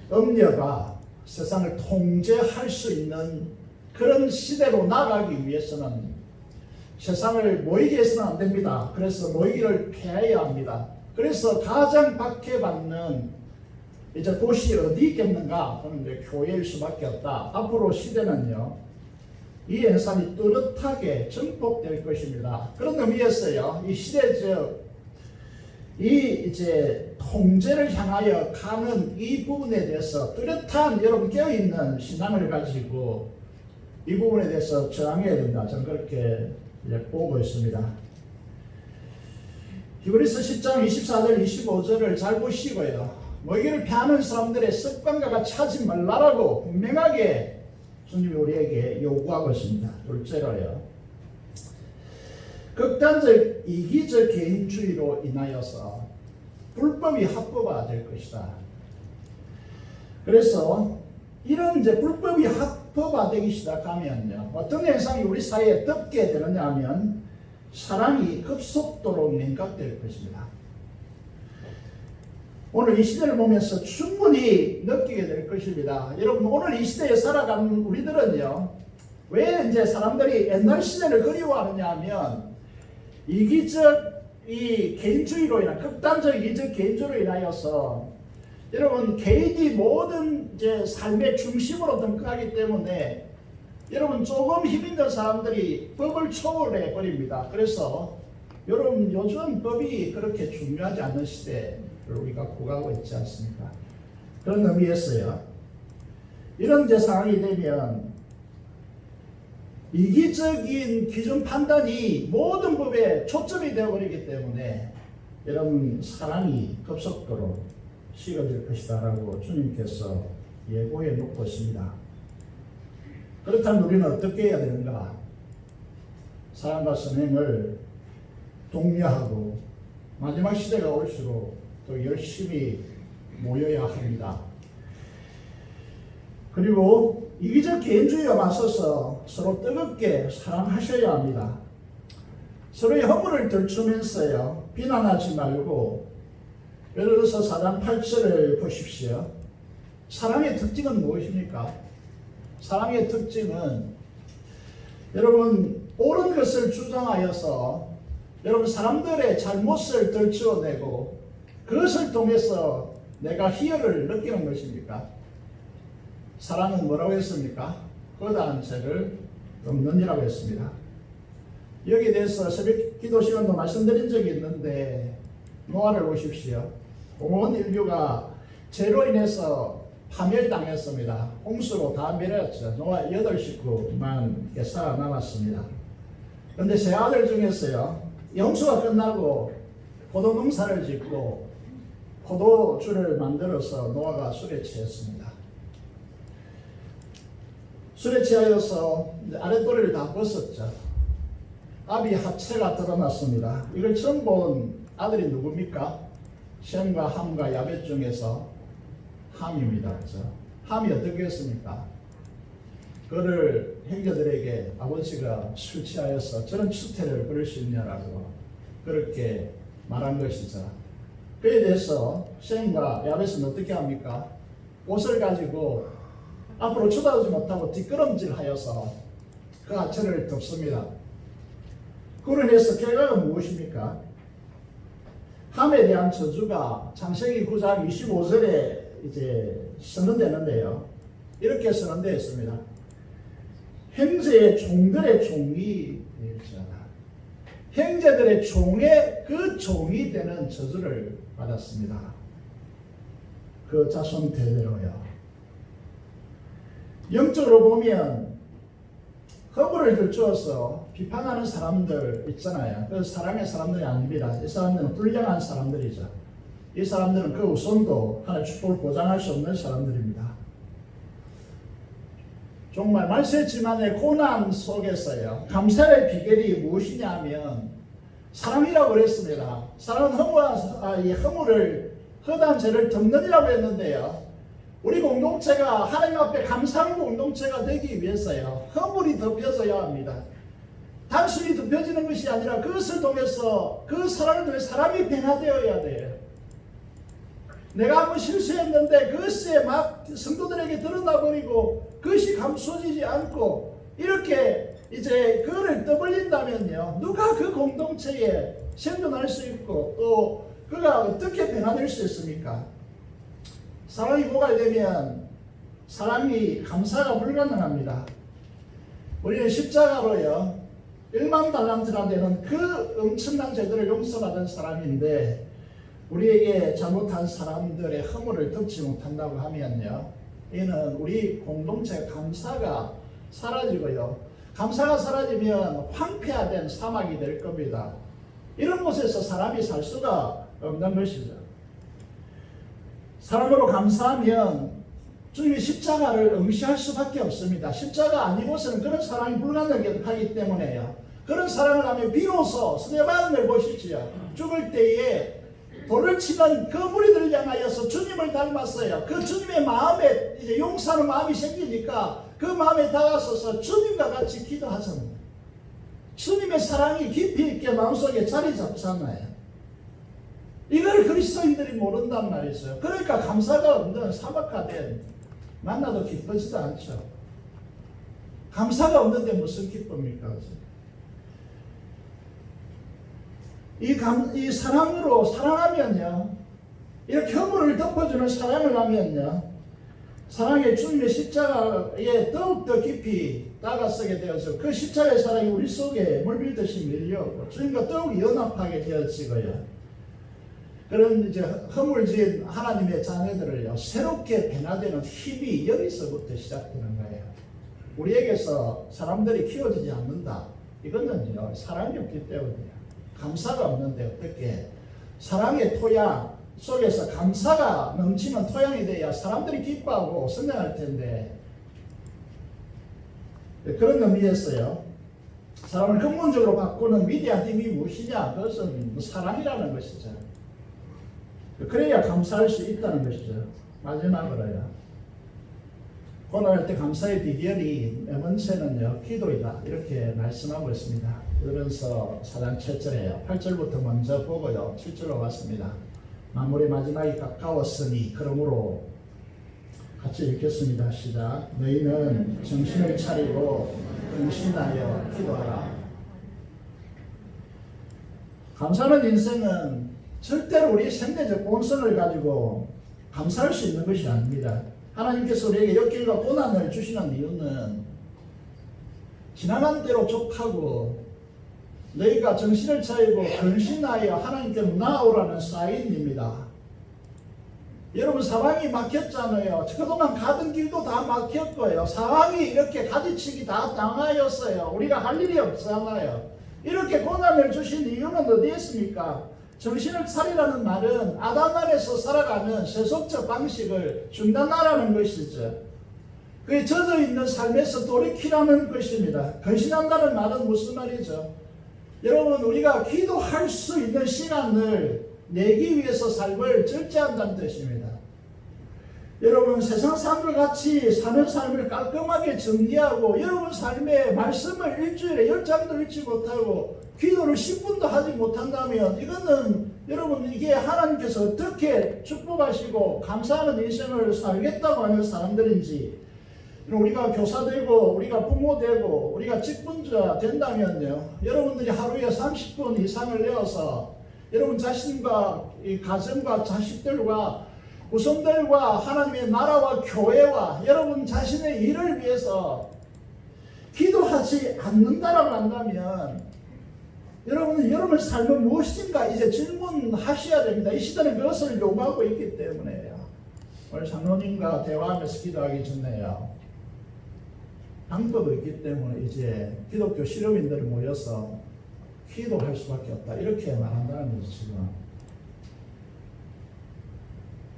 음녀가 세상을 통제할 수 있는 그런 시대로 나가기 위해서는 세상을 모이게 해서는 안 됩니다. 그래서 모이기를 피해야 합니다. 그래서 가장 박해받는 이제 곳이 어디 있겠는가 하는 게 교회일 수밖에 없다. 앞으로 시대는요, 이 현상이 뚜렷하게 증폭될 것입니다. 그런 의미에서요, 이 시대적 이 이제 통제를 향하여 가는 이 부분에 대해서 뚜렷한 여러분 깨어있는 신앙을 가지고 이 부분에 대해서 저항해야 된다. 저는 그렇게 보고 있습니다. 히브리서 10장 24절 25절을 잘 보시고요, 모이기를 피하는 사람들의 습관과 차지 말라라고 분명하게 주님이 우리에게 요구하고 있습니다. 둘째로요, 극단적 이기적 개인주의로 인하여서 불법이 합법화될 것이다. 그래서 이런 이제 불법이 합법화되기 시작하면요, 어떤 현상이 우리 사회에 덮게 되느냐 하면 사랑이 급속도로 냉각될 것입니다. 오늘 이 시대를 보면서 충분히 느끼게 될 것입니다. 여러분, 오늘 이 시대에 살아가는 우리들은요, 왜 이제 사람들이 옛날 시대를 그리워하느냐 하면 이기적 이 개인주의로 인한 극단적 이기적 개인주의로 인하여서 여러분 개인이 모든 이제 삶의 중심으로 등극하기 때문에 여러분 조금 힘있는 사람들이 법을 초월해 버립니다. 그래서 여러분 요즘 법이 그렇게 중요하지 않는 시대를 우리가 구가하고 있지 않습니까? 그런 의미에서요, 이런 이제 상황이 되면 이기적인 기준 판단이 모든 법에 초점이 되어버리기 때문에 여러분 사랑이 급속도로 식어질 것이다 라고 주님께서 예고해 놓고 있습니다. 그렇다면 우리는 어떻게 해야 되는가? 사랑과 선행을 독려하고 마지막 시대가 올수록 또 열심히 모여야 합니다. 그리고 이기적 개인주의와 맞서서 서로 뜨겁게 사랑하셔야 합니다. 서로의 허물을 들추면서요, 비난하지 말고, 예를 들어서 4장 8절을 보십시오. 사랑의 특징은 무엇입니까? 사랑의 특징은 여러분 옳은 것을 주장하여서 여러분 사람들의 잘못을 들추어내고 그것을 통해서 내가 희열을 느끼는 것입니까? 사랑은 뭐라고 했습니까? 거다한 죄를 덮느니라고 했습니다. 여기에 대해서 새벽 기도 시간도 말씀드린 적이 있는데 노아를 보십시오. 온 인류가 죄로 인해서 파멸당했습니다. 홍수로 다 멸했죠. 노아 8식구만 살아남았습니다. 그런데 세 아들 중에서요, 홍수가 끝나고 포도 농사를 짓고 포도주를 만들어서 노아가 술에 취했습니다. 술에 취하여서 아랫도리를 다 벗었죠. 아비 하체가 드러났습니다. 이걸 처음 본 아들이 누굽니까? 셈과 함과 야벳 중에서 함입니다. 그래서 함이 어떻게 했습니까? 그를 형제들에게 아버지가 술 취하여서 저런 추태를 부릴 수 있냐라고 그렇게 말한 것이죠. 그에 대해서 셈과 야벳은 어떻게 합니까? 옷을 가지고 앞으로 쳐다보지 못하고 뒷걸음질하여서 그 하체를 덮습니다. 그로 인해서 결과가 무엇입니까? 함에 대한 저주가 창세기 9장 25절에 이제 선언되는데요. 이렇게 선언되어 있습니다. 형제의 종들의 종이 되었잖아. 형제들의 종의 그 종이 되는 저주를 받았습니다. 그 자손 대대로요. 영적으로 보면 허물을 들추어서 비판하는 사람들 있잖아요. 그 사랑의 사람들이 아닙니다. 이 사람들은 불량한 사람들이죠. 이 사람들은 그 우선도 하나의 축복을 보장할 수 없는 사람들입니다. 정말 말세지만의 고난 속에서요. 감사의 비결이 무엇이냐면 사랑이라고 그랬습니다. 사랑은 허물을 허다한 죄를 덮는이라고 했는데요. 우리 공동체가 하나님 앞에 감사하는 공동체가 되기 위해서요. 허물이 덮여져야 합니다. 단순히 덮여지는 것이 아니라 그것을 통해서 그 사랑을 통해 사람이 변화되어야 돼요. 내가 한번 실수했는데 그것에 막 성도들에게 드러나버리고 그것이 감춰지지 않고 이렇게 이제 그거를 떠벌린다면요. 누가 그 공동체에 생존할 수 있고 또 그가 어떻게 변화될 수 있습니까? 사랑이 고갈되면 사랑이 감사가 불가능합니다. 우리는 십자가로요. 1만 달란트나 되는 그 엄청난 죄들을 용서받은 사람인데 우리에게 잘못한 사람들의 허물을 덮지 못한다고 하면요. 이는 우리 공동체 감사가 사라지고요. 감사가 사라지면 황폐화된 사막이 될 겁니다. 이런 곳에서 사람이 살 수가 없는 것이죠. 사랑으로 감사하면 주님이 십자가를 응시할 수밖에 없습니다. 십자가 아니고서는 그런 사랑이 불가능하기 때문에요. 그런 사랑을 하면 비로소 스데반을 보시지요. 죽을 때에 돌을 치는 그 무리들을 향하여서 주님을 닮았어요. 그 주님의 마음에 이제 용서하는 마음이 생기니까 그 마음에 다가서서 주님과 같이 기도하셨습니다. 주님의 사랑이 깊이 있게 마음속에 자리 잡잖아요. 이걸 그리스도인들이 모른단 말이죠. 그러니까 감사가 없는 사막화된 만나도 기뻐지지 않죠. 감사가 없는데 무슨 기쁩니까? 이 사랑으로 사랑하면요. 이렇게 허물을 덮어주는 사랑을 하면요. 사랑의 주님의 십자가에 더욱더 깊이 다가서게 되어서 그 십자가의 사랑이 우리 속에 물밀듯이 밀려오고 주님과 더욱 연합하게 되어지고요. 그런 이제 허물진 하나님의 자녀들을요. 새롭게 변화되는 힘이 여기서부터 시작되는 거예요. 우리에게서 사람들이 키워지지 않는다. 이거는요. 사랑이 없기 때문이에요. 감사가 없는데 어떻게 사랑의 토양 속에서 감사가 넘치는 토양이 돼야 사람들이 기뻐하고 성장할 텐데 그런 의미에서요. 사람을 근본적으로 바꾸는 위대한 힘이 무엇이냐? 그것은 사랑이라는 것이죠. 그래야 감사할 수 있다는 것이죠. 마지막으로요. 고난할 때 감사의 비결이 네 번째는요. 기도이다. 이렇게 말씀하고 있습니다. 그러면서 4장 7절에요. 8절부터 먼저 보고요. 7절로 왔습니다. 만물의 마지막이 가까웠으니 그러므로 같이 읽겠습니다. 시작. 너희는 정신을 차리고 근신하여 기도하라. 감사하는 인생은 절대로 우리의 생대적 본성을 가지고 감사할 수 있는 것이 아닙니다. 하나님께서 우리에게 역경과 고난을 주시는 이유는 지나간 대로 족하고 너희가 정신을 차리고 근신하여 하나님께 나아오라는 사인입니다. 여러분 상황이 막혔잖아요. 그동안 가던 길도 다 막혔고요. 상황이 이렇게 가지치기 다 당하였어요. 우리가 할 일이 없잖아요. 이렇게 고난을 주신 이유는 어디에 있습니까? 정신을 차리라는 말은 아담 안에서 살아가는 세속적 방식을 중단하라는 것이죠. 그게 젖어 있는 삶에서 돌이키라는 것입니다. 근신한다는 말은 무슨 말이죠? 여러분 우리가 기도할 수 있는 시간을 내기 위해서 삶을 절제한다는 뜻입니다. 여러분 세상 사람들 같이 사는 삶을 깔끔하게 정리하고 여러분 삶의 말씀을 일주일에 10장도 읽지 못하고 기도를 10분도 하지 못한다면 이거는 여러분 이게 하나님께서 어떻게 축복하시고 감사하는 인생을 살겠다고 하는 사람들인지 우리가 교사 되고 우리가 부모 되고 우리가 직분자 된다면요 여러분들이 하루에 30분 이상을 내어서 여러분 자신과 이 가정과 자식들과 후손들과 하나님의 나라와 교회와 여러분 자신의 일을 위해서 기도하지 않는다라고 한다면 여러분은 여러분의 삶은 무엇인가 이제 질문하셔야 됩니다. 이 시대는 그것을 요구하고 있기 때문에요. 오늘 장로님과 대화하면서 기도하기 전에요. 방법이 있기 때문에 이제 기독교 실험인들이 모여서 기도할 수밖에 없다. 이렇게 말한다는 거죠, 지금.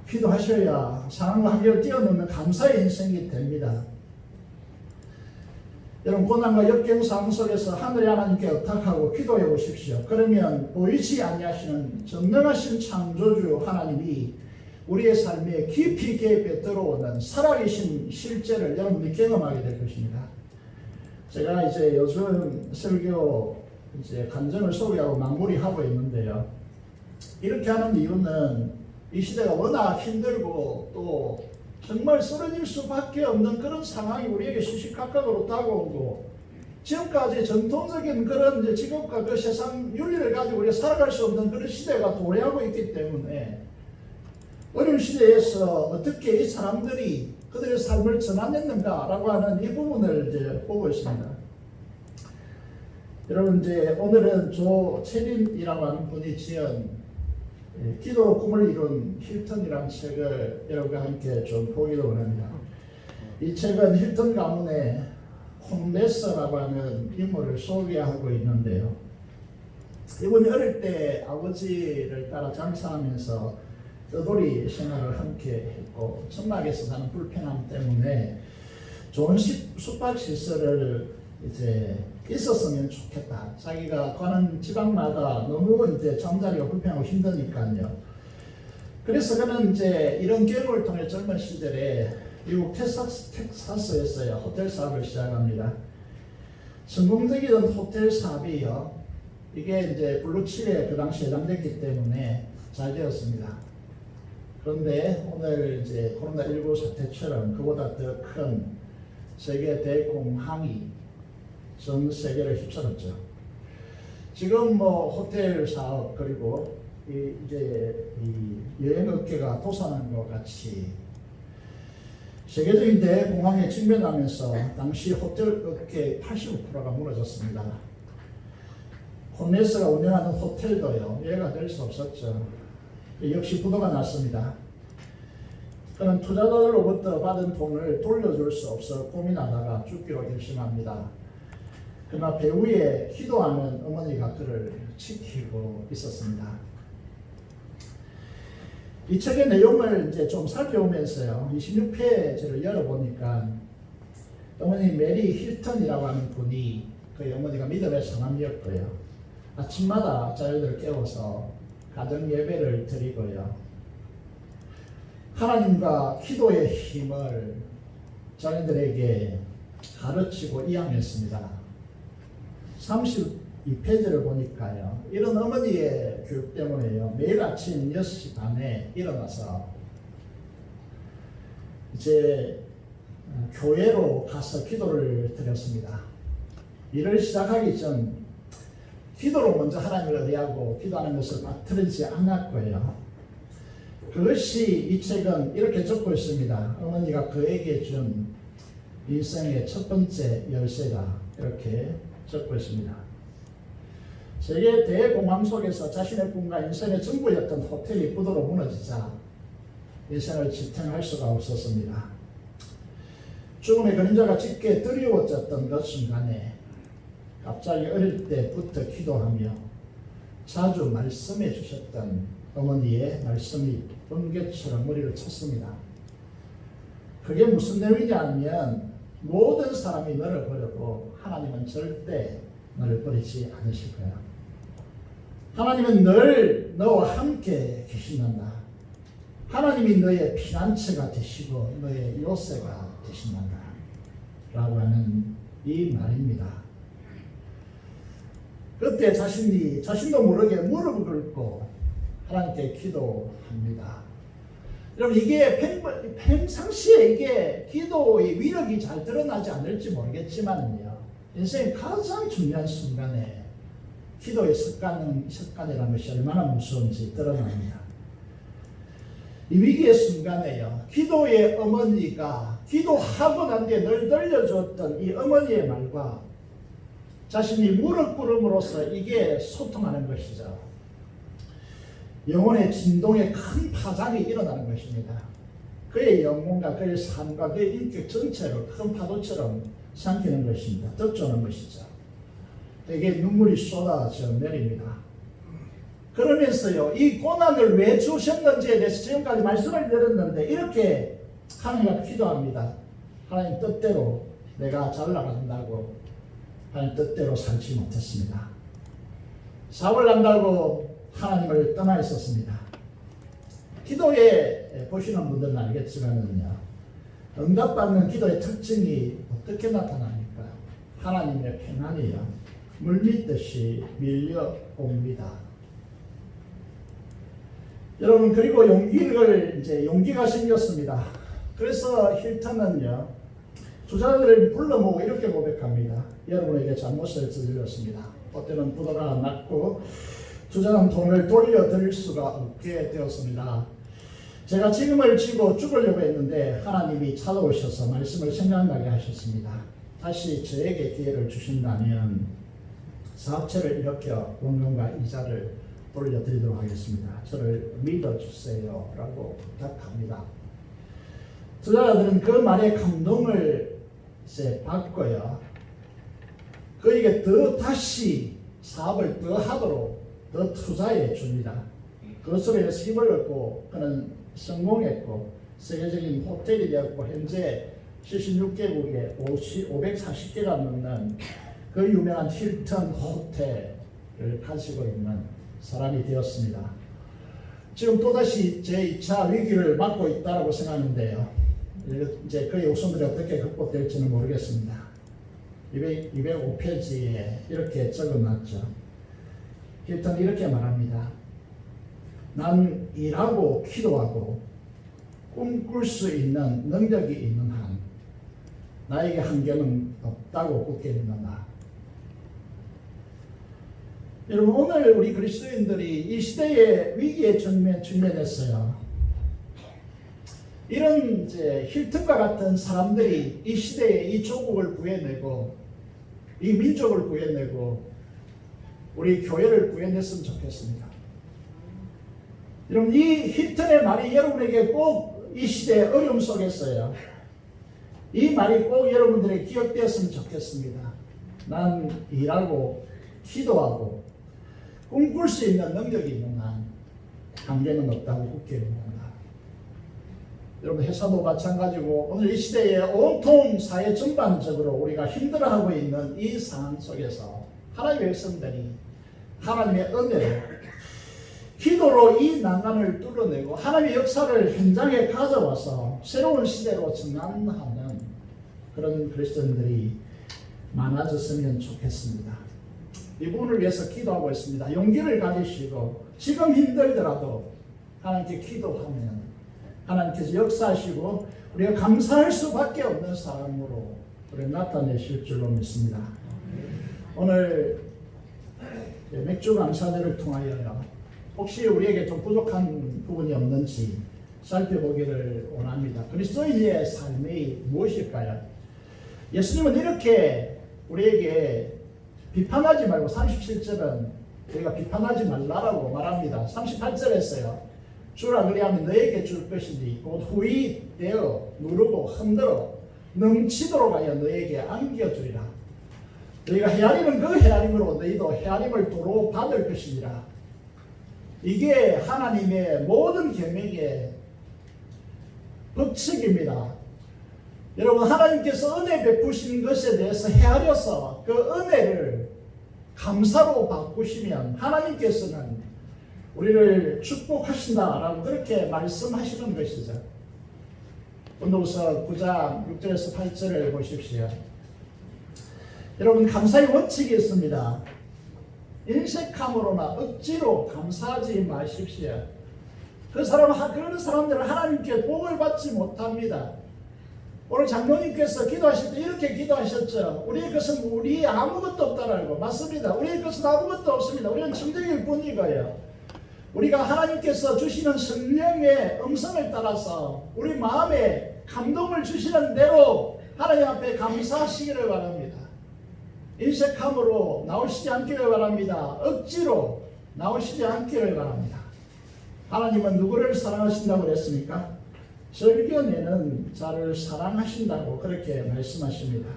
기도하셔야 사랑과 한결 뛰어넘는 감사의 인생이 됩니다. 여러분 고난과 역경 상황 속에서 하늘의 하나님께 의탁하고 기도해 보십시오. 그러면 보이지 아니하시는 전능하신 창조주 하나님이 우리의 삶에 깊이 개입해 들어오는 살아계신 실제를 여러분들이 경험하게 될 것입니다. 제가 이제 요즘 설교 이제 간증을 소개하고 마무리하고 있는데요. 이렇게 하는 이유는 이 시대가 워낙 힘들고 또 정말 쓰러질 수밖에 없는 그런 상황이 우리에게 시시각각으로 다가오고 지금까지 전통적인 그런 이제 직업과 그 세상 윤리를 가지고 우리가 살아갈 수 없는 그런 시대가 도래하고 있기 때문에 어려운 시대에서 어떻게 이 사람들이 그들의 삶을 전환했는가라고 하는 이 부분을 이제 보고 있습니다. 여러분 이제 오늘은 조채린이라고 하는 분이 지은 기도로 꿈을 이룬 힐턴이라는 책을 여러분과 함께 좀 보기를 원합니다. 이 책은 힐턴 가문의 콘레서라고 하는 인물을 소개하고 있는데요. 이분이 어릴 때 아버지를 따라 장사하면서 떠돌이 생활을 함께 했고 천막에서 사는 불편함 때문에 좋은 숙박 시설을 이제 있었으면 좋겠다. 자기가 가는 지방마다 너무 이제 잠자리가 불편하고 힘드니까요. 그래서 그는 이제 이런 계획을 통해 젊은 시절에 미국 텍사스에서요 호텔 사업을 시작합니다. 성공적인 호텔 사업이요. 이게 이제 블루칩에 그 당시에 해당됐기 때문에 잘 되었습니다. 그런데 오늘 이제 코로나19 사태처럼 그보다 더 큰 세계 대공황이 전 세계를 휩쓸었죠. 지금 뭐 호텔 사업 그리고 이제 이 여행업계가 도산한 것 같이 세계적인 대공황에 직면하면서 당시 호텔업계 85%가 무너졌습니다. 콘레서가 운영하는 호텔도요 이해가 될 수 없었죠. 역시 부도가 났습니다. 그는 투자자들로부터 받은 돈을 돌려줄 수 없어 고민하다가 죽기로 결심합니다. 그러나 배후에 기도하는 어머니가 그를 지키고 있었습니다. 이 책의 내용을 이제 좀 살펴보면서요. 26페이지를 열어보니까 어머니 메리 힐턴이라고 하는 분이 그 어머니가 믿음의 사람이었고요. 아침마다 자녀들을 깨워서 가정 예배를 드리고요. 하나님과 기도의 힘을 자녀들에게 가르치고 이양했습니다. 32페이지를 보니까요. 이런 어머니의 교육 때문에요. 매일 아침 6시 반에 일어나서 이제 교회로 가서 기도를 드렸습니다. 일을 시작하기 전 기도로 먼저 하나님을 의뢰하고 기도하는 것을 빠뜨리지 않았고요. 그것이 이 책은 이렇게 적고 있습니다. 어머니가 그에게 준 인생의 첫 번째 열쇠다. 이렇게 적고 있습니다. 세계 대공황 속에서 자신의 꿈과 인생의 전부였던 호텔이 부도로 무너지자 인생을 지탱할 수가 없었습니다. 죽음의 그림자가 짙게 드리워졌던 그 순간에 갑자기 어릴 때부터 기도하며 자주 말씀해 주셨던 어머니의 말씀이 번개처럼 머리를 쳤습니다. 그게 무슨 내용이냐면 모든 사람이 너를 버려도 하나님은 절대 너를 버리지 않으실 거야. 하나님은 늘 너와 함께 계신단다. 하나님이 너의 피난처가 되시고 너의 요새가 되신단다. 라고 하는 이 말입니다. 그때 자신도 모르게 무릎을 꿇고 하나님께 기도합니다. 여러분, 이게 평상시에 이게 기도의 위력이 잘 드러나지 않을지 모르겠지만요, 인생의 가장 중요한 순간에 기도의 습관이라는 것이 얼마나 무서운지 드러납니다. 이 위기의 순간에요, 기도의 어머니가 기도하고 난 뒤에 늘 들려줬던 이 어머니의 말과 자신이 무릎 꿇음으로써 이게 소통하는 것이죠. 영혼의 진동에 큰 파장이 일어나는 것입니다. 그의 영혼과 그의 삶과 그의 인격 전체를 큰 파도처럼 삼키는 것입니다. 덮조는 것이죠. 되게 눈물이 쏟아져 내립니다. 그러면서요, 이 고난을 왜 주셨는지에 대해서 지금까지 말씀을 드렸는데 이렇게 하나님 앞에 기도합니다. 하나님 뜻대로 내가 잘 나간다고 하나님 뜻대로 살지 못했습니다. 사고를 난다고 하나님을 떠나 있었습니다. 기도에 보시는 분들은 알겠지만요, 응답받는 기도의 특징이 어떻게 나타납니까? 하나님의 평안이요, 물밀듯이 밀려옵니다. 여러분, 그리고 용기가 생겼습니다. 그래서 힐턴은요, 투자자들을 불러 모으고 이렇게 고백합니다. 여러분에게 잘못을 저질렀습니다. 그때는 부도가 났고 투자는 돈을 돌려드릴 수가 없게 되었습니다. 제가 책임을 지고 죽으려고 했는데 하나님이 찾아오셔서 말씀을 생각나게 하셨습니다. 다시 저에게 기회를 주신다면 사업체를 일으켜 원금과 이자를 돌려드리도록 하겠습니다. 저를 믿어주세요 라고 부탁합니다. 투자자들은 그 말에 감동을 받고요, 그에게 다시 사업을 더 하도록 더 투자해 줍니다. 그것으로 인해서 힘을 얻고 그는 성공했고 세계적인 호텔이 되었고 현재 76개국에 540개가 넘는 그 유명한 힐튼 호텔을 가지고 있는 사람이 되었습니다. 지금 또다시 제2차 위기를 맞고 있다고 생각하는데요, 이제 그의 웃음들이 어떻게 극복될지는 모르겠습니다. 205페이지에 이렇게 적어놨죠. 힐턴이 이렇게 말합니다. 난 일하고 기도하고 꿈꿀 수 있는 능력이 있는 한 나에게 한계는 없다고 굳게 믿는다. 여러분, 오늘 우리 그리스도인들이 이 시대의 위기에 직면했어요. 이런 힐튼과 같은 사람들이 이 시대에 이 조국을 구해내고 이 민족을 구해내고 우리 교회를 구해냈으면 좋겠습니다. 여러분, 이 힐튼의 말이 여러분에게 꼭 이 시대의 어려움 속에서요, 이 말이 꼭 여러분들에게 기억되었으면 좋겠습니다. 난 일하고 기도하고 꿈꿀 수 있는 능력이 있는 한 한계는 없다고 굳게 믿는다. 여러분, 회사도 마찬가지고 오늘 이 시대에 온통 사회 전반적으로 우리가 힘들어하고 있는 이 상황 속에서 하나님의 백성들이 하나님의 은혜로 기도로 이 난간을 뚫어내고 하나님의 역사를 현장에 가져와서 새로운 시대로 전환하는 그런 그리스도인들이 많아졌으면 좋겠습니다. 이 부분을 위해서 기도하고 있습니다. 용기를 가지시고 지금 힘들더라도 하나님께 기도하면 하나님께서 역사하시고 우리가 감사할 수밖에 없는 사람으로 우리를 나타내실 줄로 믿습니다. 오늘 맥주 감사제를 통하여 혹시 우리에게 좀 부족한 부분이 없는지 살펴보기를 원합니다. 그리스도인의 삶이 무엇일까요? 예수님은 이렇게 우리에게 비판하지 말고 37절은 우리가 비판하지 말라라고 말합니다. 38절에서요. 주라 그리하면 너에게 줄 것이니 곧 후히 되어 누르고 흔들어 넘치도록 하여 너에게 안겨주리라. 너희가 헤아리는 그 헤아림으로 너희도 헤아림을 도로 받을 것이니라. 이게 하나님의 모든 계명의 법칙입니다. 여러분, 하나님께서 은혜 베푸신 것에 대해서 헤아려서 그 은혜를 감사로 바꾸시면 하나님께서는 우리를 축복하신다라고 그렇게 말씀하시는 것이죠. 본도서 9장 6절에서 8절을 보십시오. 여러분, 감사의 원칙이 있습니다. 인색함으로나 억지로 감사하지 마십시오. 그런 사람들은 하나님께 복을 받지 못합니다. 오늘 장로님께서 기도하실 때 이렇게 기도하셨죠. 우리의 것은 우리의 아무것도 없다라고. 맞습니다. 우리의 것은 아무것도 없습니다. 우리는 청정일 뿐이고요. 우리가 하나님께서 주시는 성령의 음성을 따라서 우리 마음에 감동을 주시는 대로 하나님 앞에 감사하시기를 바랍니다. 인색함으로 나오시지 않기를 바랍니다. 억지로 나오시지 않기를 바랍니다. 하나님은 누구를 사랑하신다고 그랬습니까? 즐겨내는 자를 사랑하신다고 그렇게 말씀하십니다.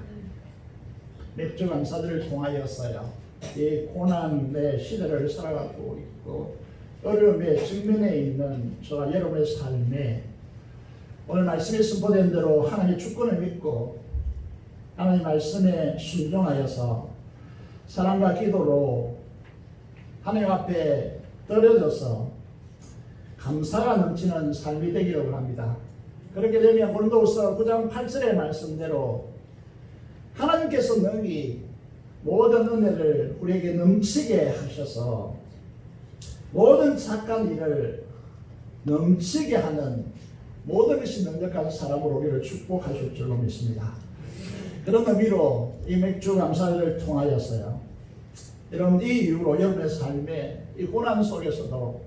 맥주 감사들을 통하여서요, 이 고난의 시대를 살아가고 있고 어려움의 직면에 있는 저와 여러분의 삶에 오늘 말씀에 선포된 대로 하나님의 주권을 믿고 하나님 말씀에 순종하여서 사랑과 기도로 하나님 앞에 떨어져서 감사가 넘치는 삶이 되기를 합니다. 그렇게 되면 고린도후서 9장 8절의 말씀대로 하나님께서 능히 모든 은혜를 우리에게 넘치게 하셔서 모든 착한 일을 넘치게 하는 모든 것이 능력한 사람으로 우리를 축복하실 줄로 믿습니다. 그런 의미로 이 맥주 감사를 통하여서요, 여러분, 이 이후로 여러분의 삶에 이 고난 속에서도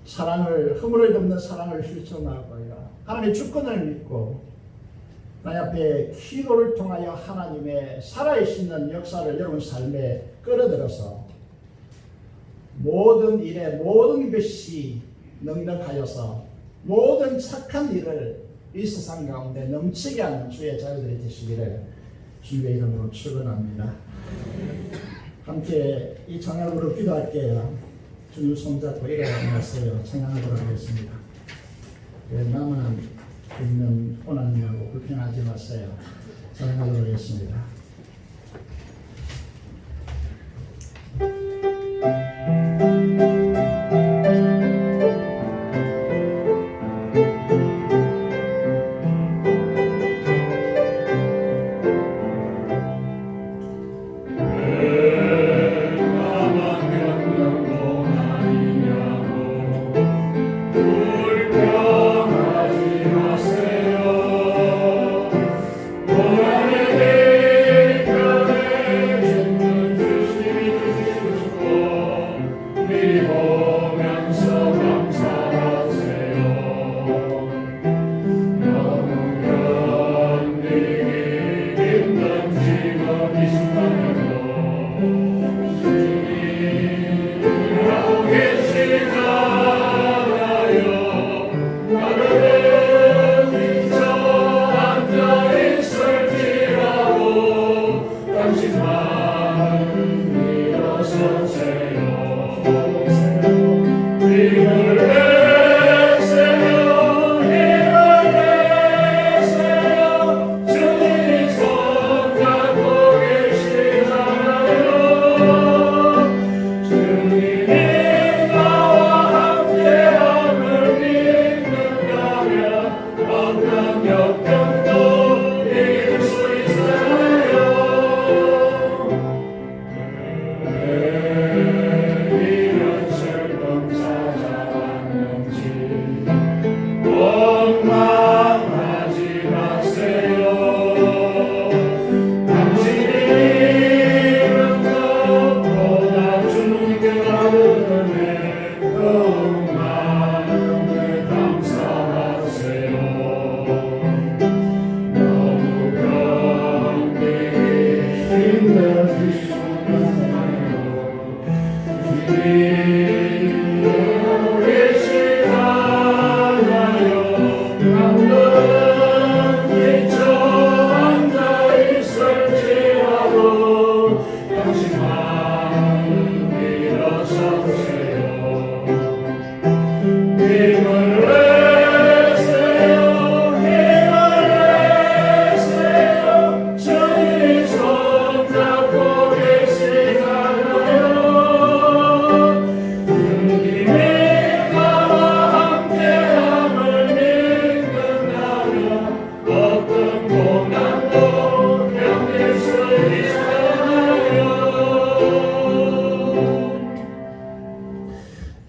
사랑을, 허물을 덮는 사랑을 실천하고요, 하나님의 주권을 믿고 나의 앞에 기도를 통하여 하나님의 살아있는 역사를 여러분 삶에 끌어들여서 모든 일에 모든 것이 능력하여서 모든 착한 일을 이 세상 가운데 넘치게 하는 주의 자녀들이 되시기를 주의 이름으로 축원합니다. 함께 이 찬양으로 기도할게요. 주님 손잡고 일어나세요. 찬양하도록 하겠습니다. 나만 있는 고난이라고 불평하지 마세요. 찬양하도록 하겠습니다.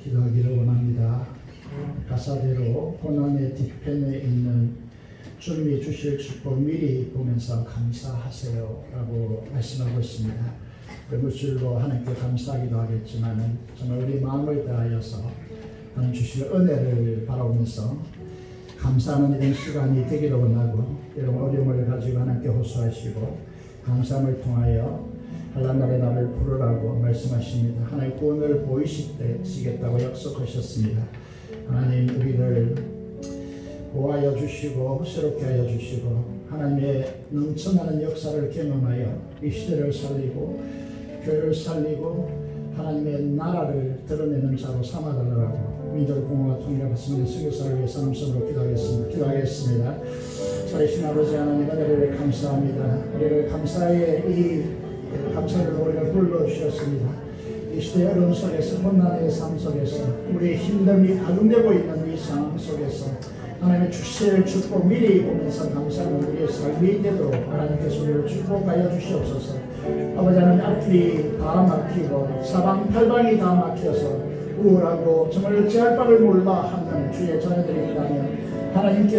기도하기를 원합니다. 가사대로 고난의 뒤편에 있는 주님이 주실 축복 미리 보면서 감사하세요 라고 말씀하고 있습니다. 물질로 하나님께 감사하기도 하겠지만 정말 우리 마음을 다하여서 하나님 주실 은혜를 바라보면서 감사하는 이런 시간이 되기를 원하고, 이런 어려움을 가지고 하나님께 호소하시고 감사함을 통하여 한란날에 나를 부르라고 말씀하십니다. 하나님 구원을 보이시겠다고 약속하셨습니다. 하나님 우리를 보호하여 주시고 새롭게 하여 주시고 하나님의 넘쳐나는 역사를 경험하여 이 시대를 살리고 교회를 살리고 하나님의 나라를 드러내는 자로 삼아달라고 민족 공화와 통일을 받습니다. 선교사를 위해서 남성으로 기도하겠습니다. 살아계신 아버지 하나님 은혜를 감사합니다. 우리를 감사의 이 감사를 우리가 불러주셨습니다. 이 시대의 어려움 속에서, 혼란의 삶 속에서, 우리의 힘듦이 가중되고 있는 이 상황 속에서 하나님의 주실 축복 미리 보면서 감사하는 우리의 삶이 되도록 하나님께서 우리를 축복하여 주시옵소서. 아버지 하나님, 앞길이 다 막히고 사방팔방이 다 막혀서 우울하고 정말 어찌할 바를 몰라 하는 주의 자녀들이 있다면 하나님께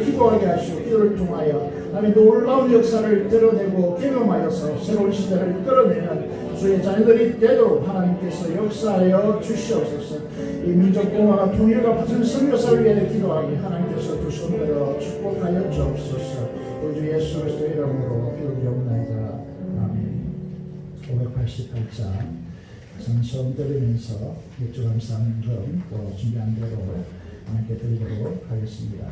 기도하게 하시고 기도를 통하여 하나님의 놀라운 역사를 드러내고 경험하여서 새로운 시대를 끌어내는 주의 자녀들이 되도록 하나님께서 역사하여 주시옵소서. 이 민족공화가 통일과 받은 선교사를 위해 기도하기 하나님께서 두 손으로 축복하여 주옵소서. 우리 주 예수 그리스도의 이름으로 기도드리옵나이다. 아멘. 588장 전선 들으면서 육주감사하는 또 준비한 대로 함께 드리도록 하겠습니다.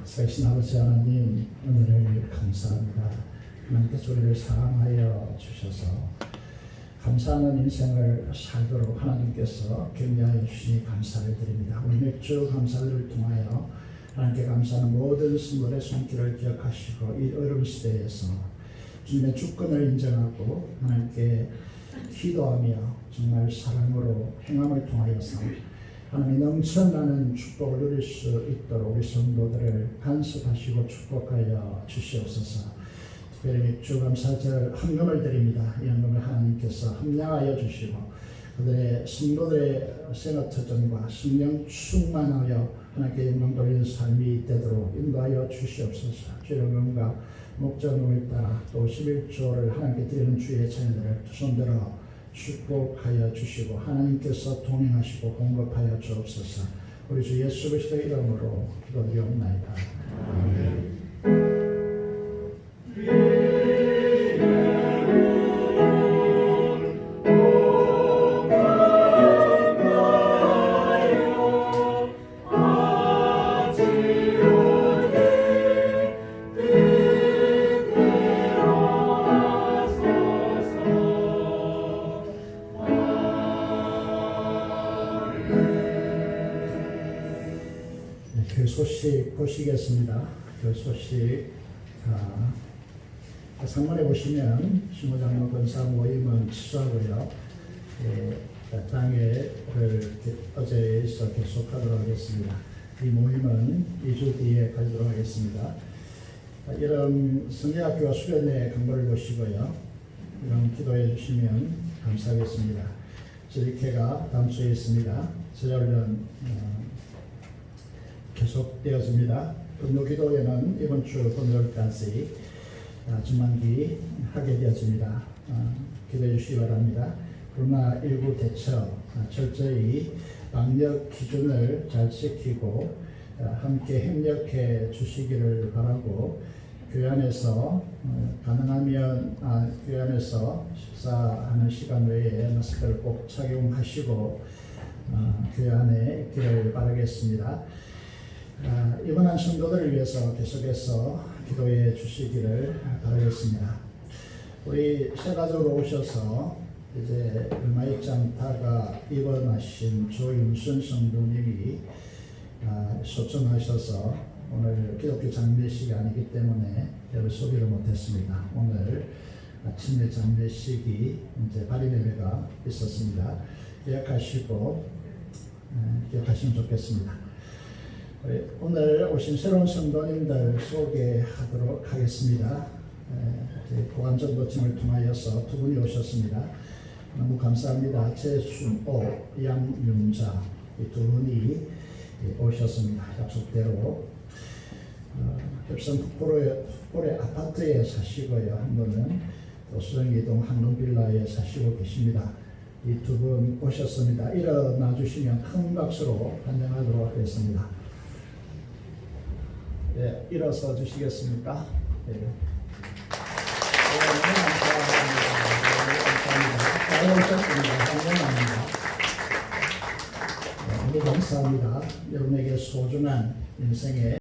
살아계신 아버지 하나님, 오늘을 감사합니다. 하나님께서 우리를 사랑하여 주셔서 감사하는 인생을 살도록 하나님께서 격려하여 주시니 감사를 드립니다. 오늘 몇 주 감사를 통하여 하나님께 감사하는 모든 성도의 손길을 기억하시고 이 어려운 시대에서 주님의 주권을 인정하고 하나님께 기도하며 정말 사랑으로 행함을 통하여서 하나님의 넘쳐나는 축복을 누릴 수 있도록 우리 성도들을 간섭하시고 축복하여 주시옵소서. 특별히 주감사절 헌금을 드립니다. 이 헌금을 하나님께서 함량하여 주시고 그들의 성도들의 생업터전과 성령 충만하여 하나님께 영광 돌리는 삶이 되도록 인도하여 주시옵소서. 주의 영광과 목적을 따라 또 11조를 하나님께 드리는 주의 자녀들을 손들어 축복하여 주시고 하나님께서 동행하시고 공급하여 주옵소서. 우리 주 예수 그리스도의 이름으로 기도드리옵나이다. 아멘. 그 소식 보시겠습니다. 그 소식 상반에 보시면 신부장로 권사 모임은 취소하고요. 땅에 어제에서 계속하도록 하겠습니다. 이 모임은 2주 뒤에 가지도록 하겠습니다. 이런 성례학교와 수련회 광고를 보시고요. 이런 기도해 주시면 감사하겠습니다. 저리케가 다음 주에 있습니다. 저녁은 계속되어집니다. 금요기도회는 이번 주 금요일까지 전반기 하게 되어집니다. 기도해 주시기 바랍니다. 코로나19 대처 철저히 방역 기준을 잘 지키고 함께 협력해 주시기를 바라고 교회 안에서 가능하면 교회 안에서 식사하는 시간 외에 마스크를 꼭 착용하시고 교회 안에 있기를 바라겠습니다. 입원한 성도들을 위해서 계속해서 기도해 주시기를 바라겠습니다. 우리 새 가족으로 오셔서 이제 얼마 있지 않다가 입원하신 조윤순 성도님이 소청하셔서 오늘 기독교 장례식이 아니기 때문에 여러 소개를 못했습니다. 오늘 아침에 장례식이 이제 발인 예배가 있었습니다. 기억하시면 좋겠습니다. 오늘 오신 새로운 성도님들 소개하도록 하겠습니다. 보관전도팀을 통하여서 두 분이 오셨습니다. 너무 감사합니다. 최순호, 양윤자 이 두 분이 오셨습니다. 약속대로 협성 북포레 아파트에 사시고요. 한 분은 또 수정이동 한론빌라에 사시고 계십니다. 이 두 분 오셨습니다. 일어나 주시면 큰 박수로 환영하도록 하겠습니다. 네, 일어서 주시겠습니까? 네. 감사합니다. 여러분에게 소중한 인생의